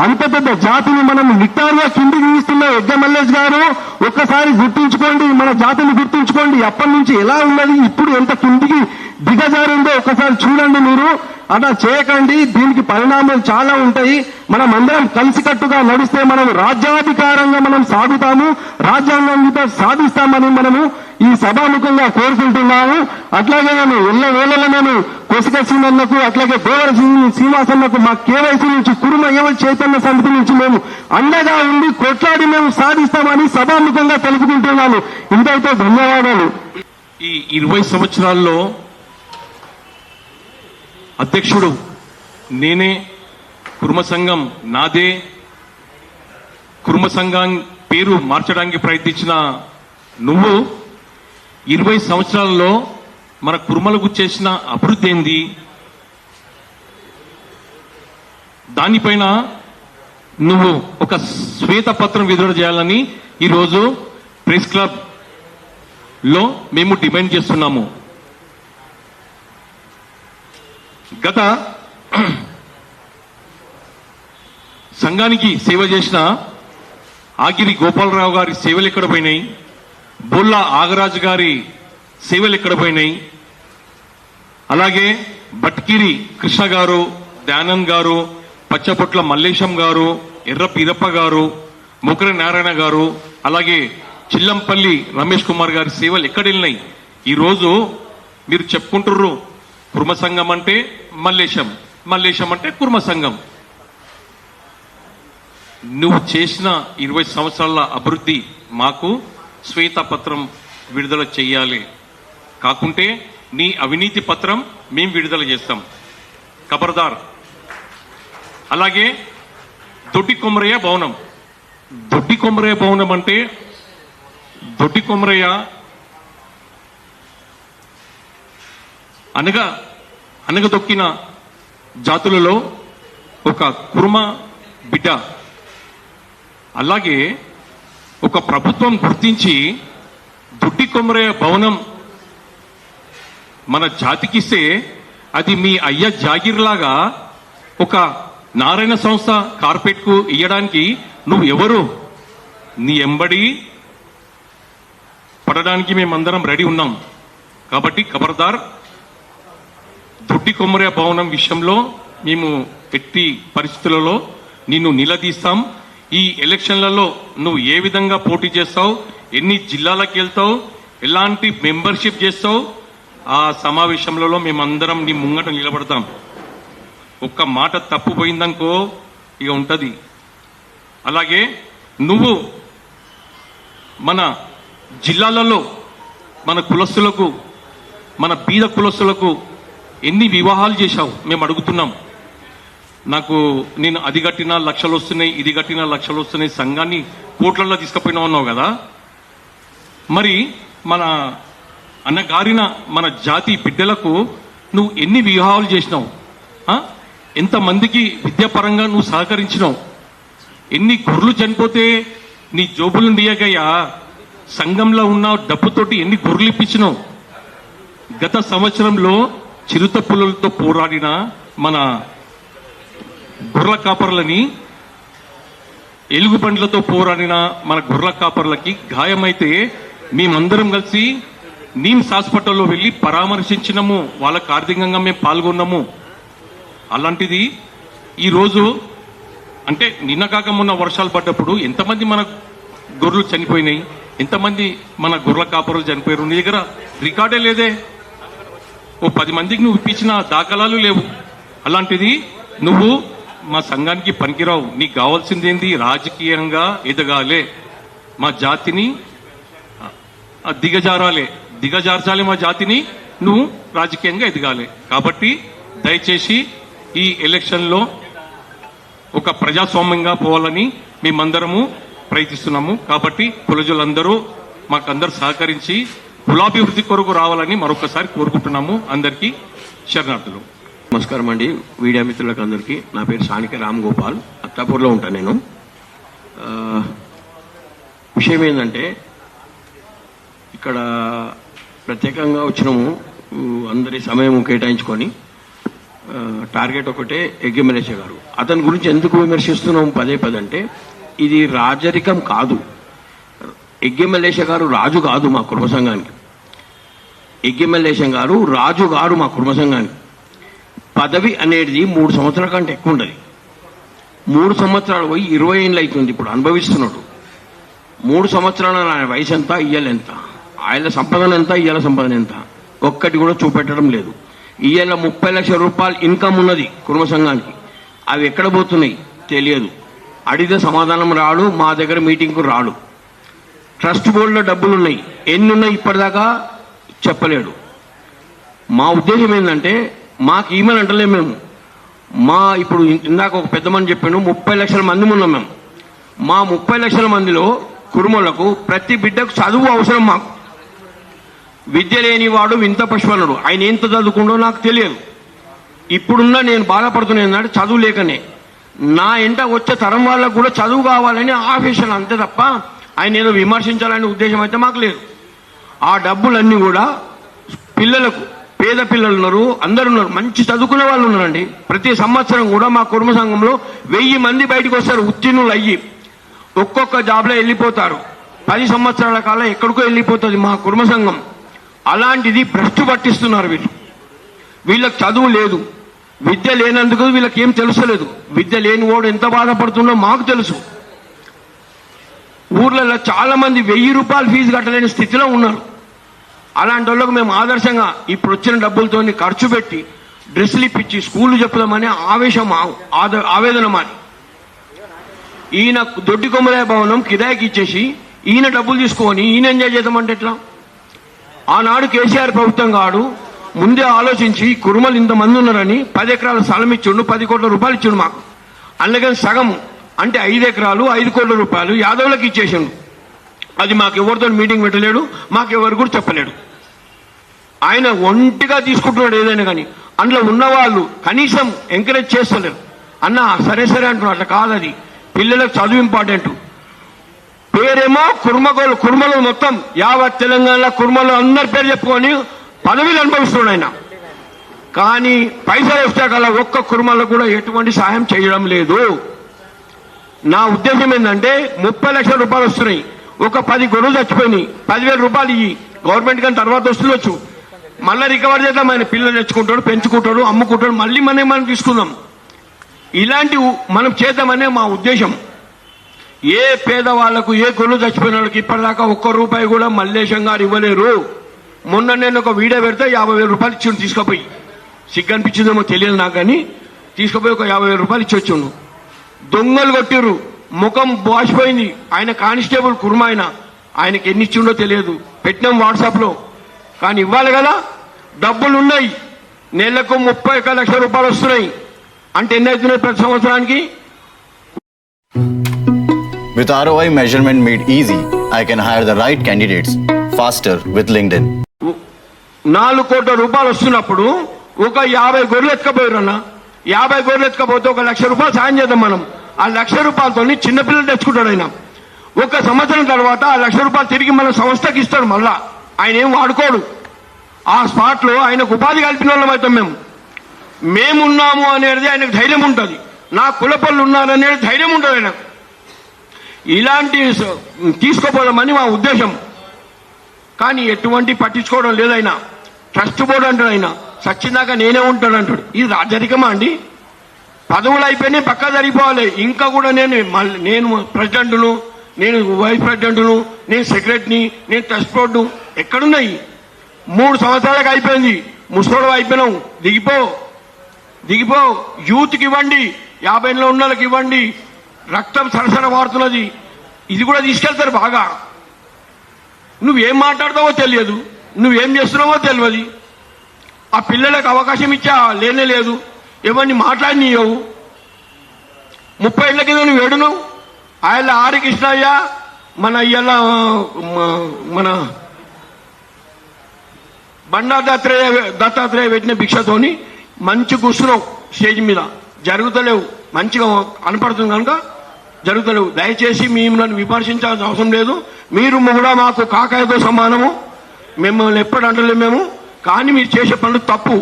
E: అంత పెద్ద జాతిని మనం నిట్టారుగా కిందికి తీస్తున్న ఎగ్గ మల్లేష్ గారు ఒక్కసారి గుర్తుంచుకోండి, మన జాతిని గుర్తుంచుకోండి. అప్పటి నుంచి ఎలా ఉన్నది, ఇప్పుడు ఎంత కిందికి దిగజారిందో ఒకసారి చూడండి మీరు. అలా చేయకండి, దీనికి పరిణామాలు చాలా ఉంటాయి. మనం అందరం కలిసికట్టుగా నడిస్తే మనం రాజ్యాధికారంగా మనం సాగుతాము, రాజ్యాంగంతో సాధిస్తామని మనము ఈ సభాముఖంగా కోరుకుంటున్నాము. అట్లాగే నేను ఎల్లవేళలో నేను కొసిక శ్రీనన్నకు, అట్లాగే దేవర శ్రీనివాసన్నకు మా కేవైసీ నుంచి కురుమ యువ చైతన్య సమితి నుంచి మేము అండగా ఉండి కొట్లాడి మేము సాధిస్తామని సభాముఖంగా తెలుపుకుంటున్నాను. ఇంతైతే ధన్యవాదాలు.
F: ఈ 20 సంవత్సరాల్లో అధ్యక్షుడు నేనే, కుర్మ సంఘం నాదే, కుర్మ సంఘం పేరు మార్చడానికి ప్రయత్నించిన నువ్వు 20 సంవత్సరాలలో మన కుర్మలకు చేసిన అభివృద్ధి ఏంది, దానిపైన నువ్వు ఒక శ్వేతపత్రం విడుదల చేయాలని ఈరోజు ప్రెస్ క్లబ్ లో మేము డిమాండ్ చేస్తున్నాము. గత సంఘానికి సేవ చేసిన ఆగిరి గోపాలరావు గారి సేవలు ఎక్కడ పోయినాయి, బొల్లా ఆగరాజు గారి సేవలు ఎక్కడ పోయినాయి, అలాగే బట్కిరి కృష్ణ గారు, దయానంద్ గారు, పచ్చపొట్ల మల్లేశం గారు, ఎర్ర పీరప్ప గారు, ముకర నారాయణ గారు, అలాగే చిల్లంపల్లి రమేష్ కుమార్ గారి సేవలు ఎక్కడ వెళ్ళినాయి? ఈరోజు మీరు చెప్పుకుంటుర్రు కుర్మ సంఘం అంటే మల్లేశం, మల్లేశం అంటే కుర్మ సంఘం. నువ్వు చేసిన 20 సంవత్సరాల అభివృద్ధి మాకు శ్వేతపత్రం విడుదల చెయ్యాలి, కాకుంటే నీ అవినీతి పత్రం మేము విడుదల చేస్తాం, ఖబర్దార్. అలాగే దొడ్డి కొమరయ్య భవనం, దొడ్డి కొమరయ్య భవనం అంటే దొడ్డి కొమరయ్య అనగదొక్కిన జాతులలో ఒక కుర్మ బిడ్డ. అలాగే ఒక ప్రభుత్వం గుర్తించి దొడ్డి కొమరయ్య భవనం మన జాతికిస్తే అది మీ అయ్య జాగిర్లాగా ఒక నారాయణ సంస్థ కార్పొరేట్ కు ఇయ్యడానికి నువ్వు ఎవరు? నీ ఎంబడి పడడానికి మేమందరం రెడీ ఉన్నాం. కాబట్టి ఖబర్దార్, దొడ్డి కొమరయ్య భవనం విషయంలో మేము ఎట్టి పరిస్థితులలో నిన్ను నిలదీస్తాం. ఈ ఎలక్షన్లలో నువ్వు ఏ విధంగా పోటీ చేస్తావు, ఎన్ని జిల్లాలకు వెళ్తావు, ఎలాంటి మెంబర్షిప్ చేస్తావు, ఆ సమావేశంలో మేమందరం నీ ముంగట నిలబడతాం. ఒక్క మాట తప్పు పోయిందనుకో ఇక ఉంటది. అలాగే నువ్వు మన జిల్లాలలో మన కులస్తులకు, మన బీద కులస్తులకు ఎన్ని వివాహాలు చేశావు మేము అడుగుతున్నాం. నేను అది కట్టినా లక్షలు వస్తున్నాయి, ఇది కట్టినా లక్షలు వస్తున్నాయి, సంఘాన్ని కోట్లలో తీసుకుపోయినా ఉన్నావు కదా. మరి మన అన్నగారిన మన జాతి బిడ్డలకు నువ్వు ఎన్ని వివాహాలు చేసినావు, ఎంతమందికి విద్యాపరంగా నువ్వు సహకరించినావు, ఎన్ని గొర్రెలు చనిపోతే నీ జోబులు నీయగయ్యా, సంఘంలో ఉన్న డబ్బుతోటి ఎన్ని గొర్రెలు ఇప్పించినావు. గత సంవత్సరంలో చిరుత పులులతో పోరాడిన మన గొర్రెల కాపర్లని, ఎలుగుబండ్లతో పోరాడిన మన గొర్రెల కాపర్లకి గాయమైతే మేమందరం కలిసి నీమ్స్ హాస్పిటల్లో వెళ్ళి పరామర్శించినాము, వాళ్ళకు ఆర్థికంగా మేము పాల్గొన్నాము. అలాంటిది ఈరోజు అంటే నిన్న కాక మొన్న వర్షాలు పడ్డప్పుడు ఎంతమంది మన గొర్రెలు చనిపోయినాయి, ఎంతమంది మన గొర్రెల కాపరులు చనిపోయారు, నీ దగ్గర రికార్డే లేదే. ఓ 10 మందికి నువ్వు ఇప్పించిన దాఖలాలు లేవు. అలాంటిది నువ్వు మా సంఘానికి పనికిరావు. నీకు కావాల్సింది ఏంది? రాజకీయంగా ఎదగాలే, మా జాతిని దిగజార్చాలి మా జాతిని, నువ్వు రాజకీయంగా ఎదగాలి. కాబట్టి దయచేసి ఈ ఎలక్షన్లో ఒక ప్రజాస్వామ్యంగా పోవాలని మేమందరము ప్రయత్నిస్తున్నాము. కాబట్టి కులజులందరూ మాకందరూ సహకరించి కులాభివృద్ధి కొరకు రావాలని మరొకసారి కోరుకుంటున్నాము. అందరికీ శరణార్థులు.
G: నమస్కారం అండి మీడియా మిత్రులకు అందరికీ. నా పేరు సానిక రామ్ గోపాల్, అత్తాపూర్లో ఉంటాను నేను. విషయం ఏంటంటే ఇక్కడ ప్రత్యేకంగా వచ్చినాము, అందరి సమయం కేటాయించుకొని. టార్గెట్ ఒకటే ఎగ్గిమలేష గారు. అతని గురించి ఎందుకు విమర్శిస్తున్నాము పదే అంటే ఇది రాజరికం కాదు. ఎగ్గిమలేష గారు రాజు కాదు మా కుటుంబ సంఘానికి. ఎగ్గిమలేష గారు రాజు గారు మా కుటుంబ సంఘానికి. పదవి అనేది 3 సంవత్సరాల కంటే ఎక్కువ ఉండదు. 3 సంవత్సరాలు పోయి 20 ఏళ్ళు అవుతుంది ఇప్పుడు అనుభవిస్తున్నాడు. 3 సంవత్సరాల ఆయన వయసు ఎంత, ఇయ్యాల ఎంత, ఆయన సంపాదన ఎంత, ఇయ్యాల సంపాదన ఎంత, ఒక్కటి కూడా చూపెట్టడం లేదు. ఇయ్యాల 30 లక్షల రూపాయలు ఇన్కమ్ ఉన్నది కుటుంబ సంఘానికి. అవి ఎక్కడ పోతున్నాయి తెలియదు. అడిగితే సమాధానం రాడు, మా దగ్గర మీటింగ్కు రాడు. ట్రస్ట్ బోర్డులో డబ్బులు ఉన్నాయి, ఎన్ని ఉన్నాయి ఇప్పటిదాకా చెప్పలేడు. మా ఉద్దేశం ఏంటంటే మాకు ఈమెయిల్ అంటలేము మేము. ఇప్పుడు ఇందాక ఒక పెద్ద మంది చెప్పాను, 30 లక్షల మంది ఉన్నాం మేము. మా 30 లక్షల మందిలో కురుమలకు ప్రతి బిడ్డకు చదువు అవసరం. మాకు విద్య లేనివాడు వింత పశువనుడు. ఆయన ఎంత చదువుకుండో నాకు తెలియదు. ఇప్పుడున్న నేను బాధపడుతున్నా ఏంటంటే చదువు లేకనే. నా ఎంట వచ్చే తరం వాళ్ళకు కూడా చదువు కావాలని ఆఫీషియల్, అంతే తప్ప ఆయన ఏదో విమర్శించాలనే ఉద్దేశం అయితే మాకు లేదు. ఆ డబ్బులన్నీ కూడా పిల్లలకు, పేద పిల్లలు ఉన్నారు, అందరు ఉన్నారు, మంచి చదువుకునే వాళ్ళు ఉన్నారండి. ప్రతి సంవత్సరం కూడా మా కుటుంబ సంఘంలో 1000 మంది బయటకు వస్తారు ఉత్తీర్ణులు అయ్యి. ఒక్కొక్క జాబ్లో వెళ్ళిపోతారు. 10 సంవత్సరాల కాలం ఎక్కడికో వెళ్ళిపోతుంది మా కుటుంబ సంఘం. అలాంటిది భ్రష్టు పట్టిస్తున్నారు వీళ్ళు. వీళ్ళకి చదువు లేదు, విద్య లేనందుకు వీళ్ళకి ఏం తెలుసలేదు. విద్య లేని వాడు ఎంత బాధపడుతుందో మాకు తెలుసు. ఊర్లలో చాలా మంది 1000 రూపాయలు ఫీజు కట్టలేని స్థితిలో ఉన్నారు. అలాంటి వాళ్ళకు మేము ఆదర్శంగా ఇప్పుడు వచ్చిన డబ్బులతో ఖర్చు పెట్టి డ్రెస్సులు ఇప్పించి స్కూళ్ళు చెప్పుదామని ఆవేదన మాది. ఈయన దొడ్డి కొమ్మరాయ భవనం కిరాయికి ఇచ్చేసి ఈయన డబ్బులు తీసుకొని ఈయన ఎంజాయ్ చేద్దామంటే ఎట్లా? ఆనాడు కేసీఆర్ ప్రభుత్వం కాడు ముందే ఆలోచించి కురుమలు ఇంతమంది ఉన్నారని 10 ఎకరాల స్థలం ఇచ్చిండు, 10 కోట్ల రూపాయలు ఇచ్చిండు మాకు. అందుకని సగం అంటే 5 ఎకరాలు 5 కోట్ల రూపాయలు యాదవులకు ఇచ్చేసిండు. అది మాకు ఎవరితో మీటింగ్ పెట్టలేడు, మాకెవరు కూడా చెప్పలేడు. ఆయన ఒంటిగా తీసుకుంటున్నాడు ఏదైనా కానీ. అందులో ఉన్నవాళ్ళు కనీసం ఎంకరేజ్ చేస్తలేరు. అన్న సరే అంటున్నారు. అట్లా కాదు, అది పిల్లలకు చదువు ఇంపార్టెంట్. పేరేమో కుర్మలు మొత్తం యావత్ తెలంగాణలో కుర్మలు అందరి పేరు చెప్పుకొని పదవిలు అనుభవిస్తున్నాడు ఆయన. కానీ పైసలు వచ్చాకల్లా ఒక్క కుర్మలకు కూడా ఎటువంటి సాయం చేయడం లేదు. నా ఉద్దేశం ఏంటంటే 30 లక్షల రూపాయలు వస్తున్నాయి, ఒక 10 గొర్రెలు చచ్చిపోయినాయి, 10,000 రూపాయలు ఇవి గవర్నమెంట్ కానీ తర్వాత వస్తుండొచ్చు. మళ్ళీ రికవర్ చేద్దాం. ఆయన పిల్లలు తెచ్చుకుంటాడు, పెంచుకుంటాడు, అమ్ముకుంటాడు, మళ్ళీ మనం తీసుకుందాం. ఇలాంటివి మనం చేద్దామనే మా ఉద్దేశం. ఏ పేదవాళ్లకు, ఏ గొర్రెలు చచ్చిపోయిన వాళ్ళకి ఇప్పటిదాకా 1 రూపాయి కూడా మల్లేశం గారు ఇవ్వలేరు. మొన్న నేను ఒక వీడియో పెడితే 50,000 రూపాయలు ఇచ్చిండు తీసుకుపోయి. సిగ్గు అనిపించిందేమో తెలియదు నాకు, కానీ తీసుకుపోయి ఒక 50,000 రూపాయలు ఇచ్చి వచ్చిండు. దొంగలు కొట్టిర్రు, ముఖం వాసిపోయింది. ఆయన కానిస్టేబుల్ కుర్మ, ఆయనకి ఎన్ని ఇచ్చిండో తెలియదు. పెట్టినాం వాట్సాప్లో. కానీ ఇవ్వాలి కదా, డబ్బులు ఉన్నాయి. నెలకు 31 లక్షల రూపాయలు వస్తున్నాయి. అంటే ఎన్ని అవుతున్నాయి ప్రతి సంవత్సరానికి?
H: With ROI measurement made easy, I can hire the right candidates faster with LinkedIn.
G: 4 కోట్ల రూపాయలు వస్తున్నప్పుడు ఒక 50 గొర్రెలు ఎత్తుకపోయారన్న. 50 గొర్రెలు ఎత్తుకపోతే 1 లక్ష రూపాయలు సాయం చేద్దాం మనం. ఆ 1 లక్ష రూపాయలతో చిన్నపిల్లలు తెచ్చుకుంటాడు ఆయన. 1 సంవత్సరం తర్వాత ఆ 1 లక్ష రూపాయలు తిరిగి మన సంస్థకి ఇస్తాడు. మళ్ళా ఆయన ఏం వాడుకోడు. ఆ స్పాట్ లో ఆయనకు ఉపాధి కల్పిన వాళ్ళం అవుతాం. మేమున్నాము అనేది ఆయనకు ధైర్యం ఉంటుంది. నా కులపల్లు ఉన్నారనేది ధైర్యం ఉంటుంది ఆయనకు. ఇలాంటి తీసుకోపోదామని మా ఉద్దేశం. కానీ ఎటువంటి పట్టించుకోవడం లేదు ఆయన. ట్రస్ట్ బోర్డు అంటాడు ఆయన, సచ్చిందాక నేనే ఉంటాడు అంటాడు. ఇది రాజరికమా అండి? పదవులు అయిపోయినాయి, పక్కా జరిగిపోవాలి. ఇంకా కూడా నేను ప్రెసిడెంట్ను, నేను వైస్ ప్రెసిడెంట్ను, నేను సెక్రటరీని, నేను ట్రస్ట్ బోర్డు ఎక్కడున్నాయి? 3 సంవత్సరాలకు అయిపోయింది. ముసోడు అయిపోయినావు, దిగిపో. యూత్కి ఇవ్వండి, 50లో ఉన్న వాళ్ళకి ఇవ్వండి. రక్తం సరసర వాడుతున్నది, ఇది కూడా తీసుకెళ్తారు బాగా. నువ్వేం మాట్లాడతావో తెలియదు, నువ్వేం చేస్తున్నావో తెలియదు. ఆ పిల్లలకు అవకాశం ఇచ్చా లేనే లేదు, ఎవరిని మాట్లాడినీయవు. 30 ఏళ్ల కింద నువ్వు ఏడును. ఆయన ఆర్ కృష్ణయ్య మన మన బండారు దత్తాత్రేయ పెట్టిన భిక్షతోని మంచి కూర్చున్నావు స్టేజ్ మీద, జరుగుతలేవు. మంచిగా కనపడుతుంది కనుక జరుగుతలేవు. దయచేసి మిమ్మల్ని విమర్శించాల్సిన అవసరం లేదు. మీరు కూడా మాకు కాకాయతో సమానము, మిమ్మల్ని ఎప్పుడు అంటలేము మేము. కానీ మీరు చేసే పనులు తప్పు,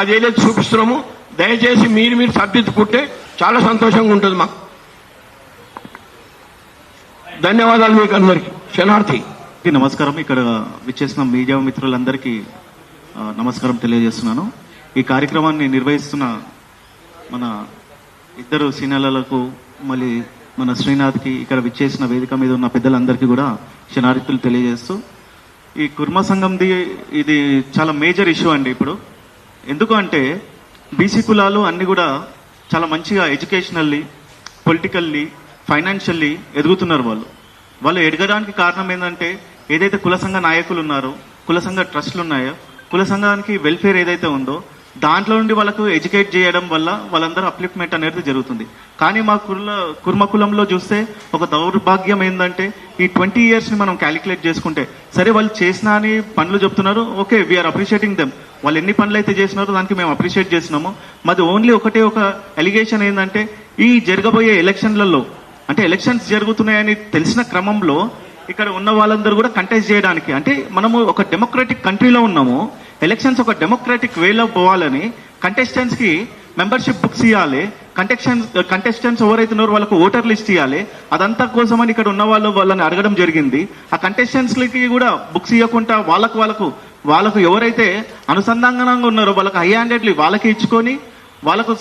G: అది ఏదైతే చూపిస్తున్నాము. దయచేసి మీరు సర్దిద్దుకుంటే చాలా సంతోషంగా ఉంటుంది మాకు. ధన్యవాదాలు మీకు అందరికీ. శనార్థి.
I: నమస్కారం. ఇక్కడ విచ్చేసిన మీడియా మిత్రులందరికీ నమస్కారం తెలియజేస్తున్నాను. ఈ కార్యక్రమాన్ని నిర్వహిస్తున్న మన ఇద్దరు సీనియర్లకు, మళ్ళీ మన శ్రీనాథ్కి, ఇక్కడ విచ్చేసిన వేదిక మీద ఉన్న పెద్దలందరికీ కూడా క్షణార్థులు తెలియజేస్తూ, ఈ కుర్మ సంఘంది ఇది చాలా మేజర్ ఇష్యూ అండి ఇప్పుడు. ఎందుకు అంటే బీసీ కులాలు అన్ని కూడా చాలా మంచిగా ఎడ్యుకేషనల్లీ, పొలిటికల్లీ, ఫైనాన్షియల్లీ ఎదుగుతున్నారు. వాళ్ళు ఎదగడానికి కారణం ఏంటంటే ఏదైతే కుల సంఘ నాయకులు ఉన్నారో, కుల సంఘ ట్రస్టులు ఉన్నాయో, కుల సంఘానికి వెల్ఫేర్ ఏదైతే ఉందో దాంట్లో నుండి వాళ్ళకు ఎడ్యుకేట్ చేయడం వల్ల వాళ్ళందరూ అప్లిఫ్ట్మెంట్ అనేది జరుగుతుంది. కానీ మా కుర్మ కులంలో చూస్తే ఒక దౌర్భాగ్యం ఏంటంటే ఈ 20 yearsని మనం క్యాలిక్యులేట్ చేసుకుంటే, సరే వాళ్ళు చేసినా అని పనులు చెప్తున్నారు, ఓకే, వీఆర్ అప్రిషియేటింగ్ దెమ్. వాళ్ళు ఎన్ని పనులు అయితే చేసినారో దానికి మేము అప్రిషియేట్ చేసినాము. మాది ఓన్లీ ఒక ఎలిగేషన్ ఏంటంటే ఈ జరగబోయే ఎలక్షన్లలో, అంటే ఎలక్షన్స్ జరుగుతున్నాయని తెలిసిన క్రమంలో ఇక్కడ ఉన్న వాళ్ళందరూ కూడా కంటెస్ట్ చేయడానికి, అంటే మనము ఒక డెమోక్రటిక్ కంట్రీలో ఉన్నాము, ఎలక్షన్స్ ఒక డెమోక్రటిక్ వేలో పోవాలని కంటెస్టెంట్స్ కి మెంబర్షిప్ బుక్స్ ఇవ్వాలి, కంటెస్టెంట్స్ ఎవరైతే ఉన్నారో వాళ్ళకు ఓటర్ లిస్ట్ ఇవ్వాలి. అదంతా కోసమని ఇక్కడ ఉన్న వాళ్ళని అడగడం జరిగింది. ఆ కంటెస్టెంట్స్ కి కూడా బుక్స్ ఇవ్వకుండా వాళ్ళకు ఎవరైతే అనుసంధానంగా ఉన్నారో వాళ్ళకి హై హ్యాండెడ్లీ వాళ్ళకి ఇచ్చుకొని, వాళ్ళకు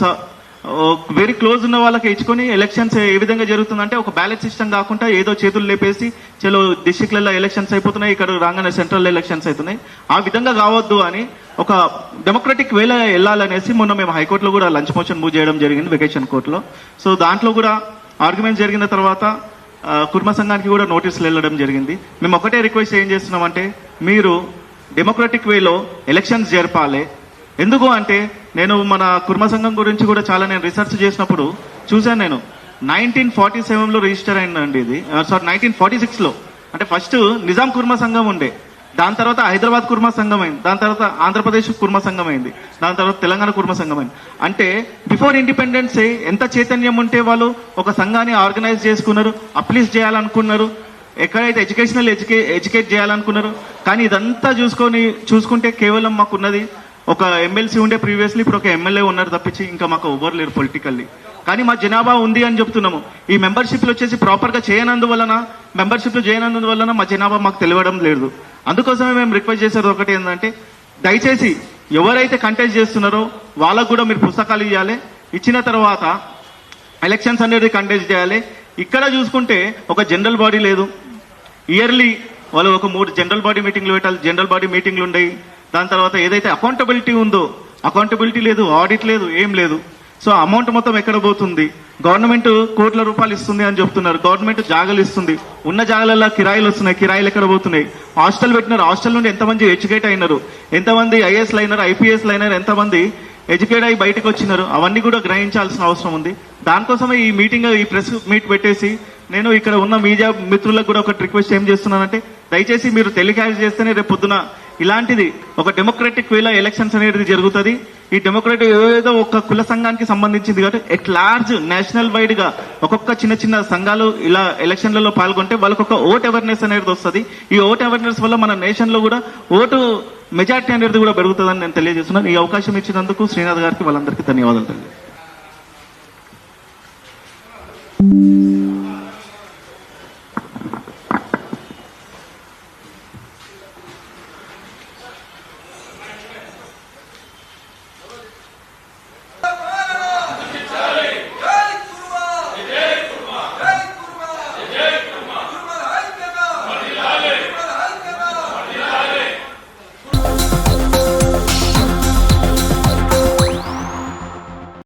I: వెరీ క్లోజ్ ఉన్న వాళ్ళకి ఇచ్చుకొని ఎలక్షన్స్ ఏ విధంగా జరుగుతుందంటే ఒక బ్యాలెట్ సిస్టమ్ కాకుండా ఏదో చేతులు లేపేసి చలో డిస్ట్రిక్ట్లలో ఎలక్షన్స్ అయిపోతున్నాయి, ఇక్కడ రాగానే సెంట్రల్ ఎలక్షన్స్ అవుతున్నాయి, ఆ విధంగా కావద్దు అని ఒక డెమోక్రటిక్ వేలో వెళ్ళాలనేసి మొన్న మేము హైకోర్టులో కూడా లంచ్ మోషన్ మూవ్ చేయడం జరిగింది, వెకేషన్ కోర్టులో. సో దాంట్లో కూడా ఆర్గ్యుమెంట్ జరిగిన తర్వాత కుర్మ సంఘానికి కూడా నోటీసులు వెళ్ళడం జరిగింది. మేము ఒకటే రిక్వెస్ట్ ఏం చేస్తున్నామంటే మీరు డెమోక్రటిక్ వేలో ఎలక్షన్స్ జరపాలి. ఎందుకు అంటే నేను మన కుర్మ సంఘం గురించి కూడా చాలా నేను రీసెర్చ్ చేసినప్పుడు చూశాను. నేను 1947లో రిజిస్టర్ అయిందండి ఇది, 1946లో. అంటే ఫస్ట్ నిజాం కుర్మ సంఘం ఉండే, దాని తర్వాత హైదరాబాద్ కుర్మ సంఘం అయింది, దాని తర్వాత ఆంధ్రప్రదేశ్ కుర్మ సంఘం అయింది, దాని తర్వాత తెలంగాణ కుర్మ సంఘం అయింది. అంటే బిఫోర్ ఇండిపెండెన్స్ ఎంత చైతన్యం ఉంటే వాళ్ళు ఒక సంఘాన్ని ఆర్గనైజ్ చేసుకున్నారు, అప్లిస్ట్ చేయాలనుకున్నారు, ఎక్కడైతే ఎడ్యుకేట్ చేయాలనుకున్నారు. కానీ ఇదంతా చూసుకుంటే కేవలం మాకున్నది ఒక ఎమ్మెల్సీ ఉండే ప్రీవియస్లీ, ఇప్పుడు ఒక ఎమ్మెల్యే ఉన్నారు తప్పించి ఇంకా మాకు ఎవరు లేరు పొలిటికల్లీ. కానీ మా జనాభా ఉంది అని చెప్తున్నాము. ఈ మెంబర్షిప్లు వచ్చేసి ప్రాపర్గా చేయనందువలన మా జనాభా మాకు తెలియడం లేదు. అందుకోసమే మేము రిక్వెస్ట్ చేసేది ఒకటి ఏంటంటే దయచేసి ఎవరైతే కంటెస్ట్ చేస్తున్నారో వాళ్ళకు కూడా మీరు పుస్తకాలు ఇవ్వాలి, ఇచ్చిన తర్వాత ఎలక్షన్స్ అనేది కంటెస్ట్ చేయాలి. ఇక్కడ చూసుకుంటే ఒక జనరల్ బాడీ లేదు, ఇయర్లీ వాళ్ళు ఒక 3 జనరల్ బాడీ మీటింగ్లు పెట్టాలి, జనరల్ బాడీ మీటింగ్లు ఉండయి. దాని తర్వాత ఏదైతే అకౌంటబిలిటీ ఉందో అకౌంటబిలిటీ లేదు, ఆడిట్ లేదు, ఏం లేదు. సో అమౌంట్ మొత్తం ఎక్కడ పోతుంది? గవర్నమెంట్ కోట్ల రూపాయలు ఇస్తుంది అని చెప్తున్నారు, గవర్నమెంట్ జాగాలు ఇస్తుంది, ఉన్న జాగాలలో కిరాయిలు వస్తున్నాయి, కిరాయిలు ఎక్కడ పోతున్నాయి? హాస్టల్ పెట్టినారు, హాస్టల్ నుండి ఎంతమంది ఎడ్యుకేట్ అయినారు, ఎంతమంది ఐఏఎస్లు అయినారు, ఐపీఎస్లు అయినారు, ఎంతమంది ఎడ్యుకేట్ అయ్యి బయటకు వచ్చినారు, అవన్నీ కూడా గ్రహించాల్సిన అవసరం ఉంది. దానికోసమే ఈ మీటింగ్, ఈ ప్రెస్ మీట్ పెట్టేసి నేను ఇక్కడ ఉన్న మీడియా మిత్రులకు కూడా ఒక రిక్వెస్ట్ ఏం చేస్తున్నానంటే దయచేసి మీరు టెలికాస్ట్ చేస్తేనే రేపు పొద్దున ఇలాంటిది ఒక డెమోక్రటిక్ వేలో ఎలక్షన్స్ అనేది జరుగుతుంది. ఈ డెమోక్రటిక్ ఏదో ఒక కుల సంఘానికి సంబంధించింది కాబట్టి ఎట్ లార్జ్ నేషనల్ వైడ్ గా ఒక్కొక్క చిన్న సంఘాలు ఇలా ఎలక్షన్లలో పాల్గొంటే వాళ్ళకి ఒక ఓట్ అవేర్నెస్ అనేది వస్తుంది. ఈ ఓట్ అవేర్నెస్ వల్ల మన నేషన్ లో కూడా ఓటు మెజార్టీ అనేది కూడా పెరుగుతుందని నేను తెలియజేస్తున్నాను. ఈ అవకాశం ఇచ్చినందుకు శ్రీనాథ్ గారికి వాళ్ళందరికీ ధన్యవాదాలు తెలియజేస్తున్నాను.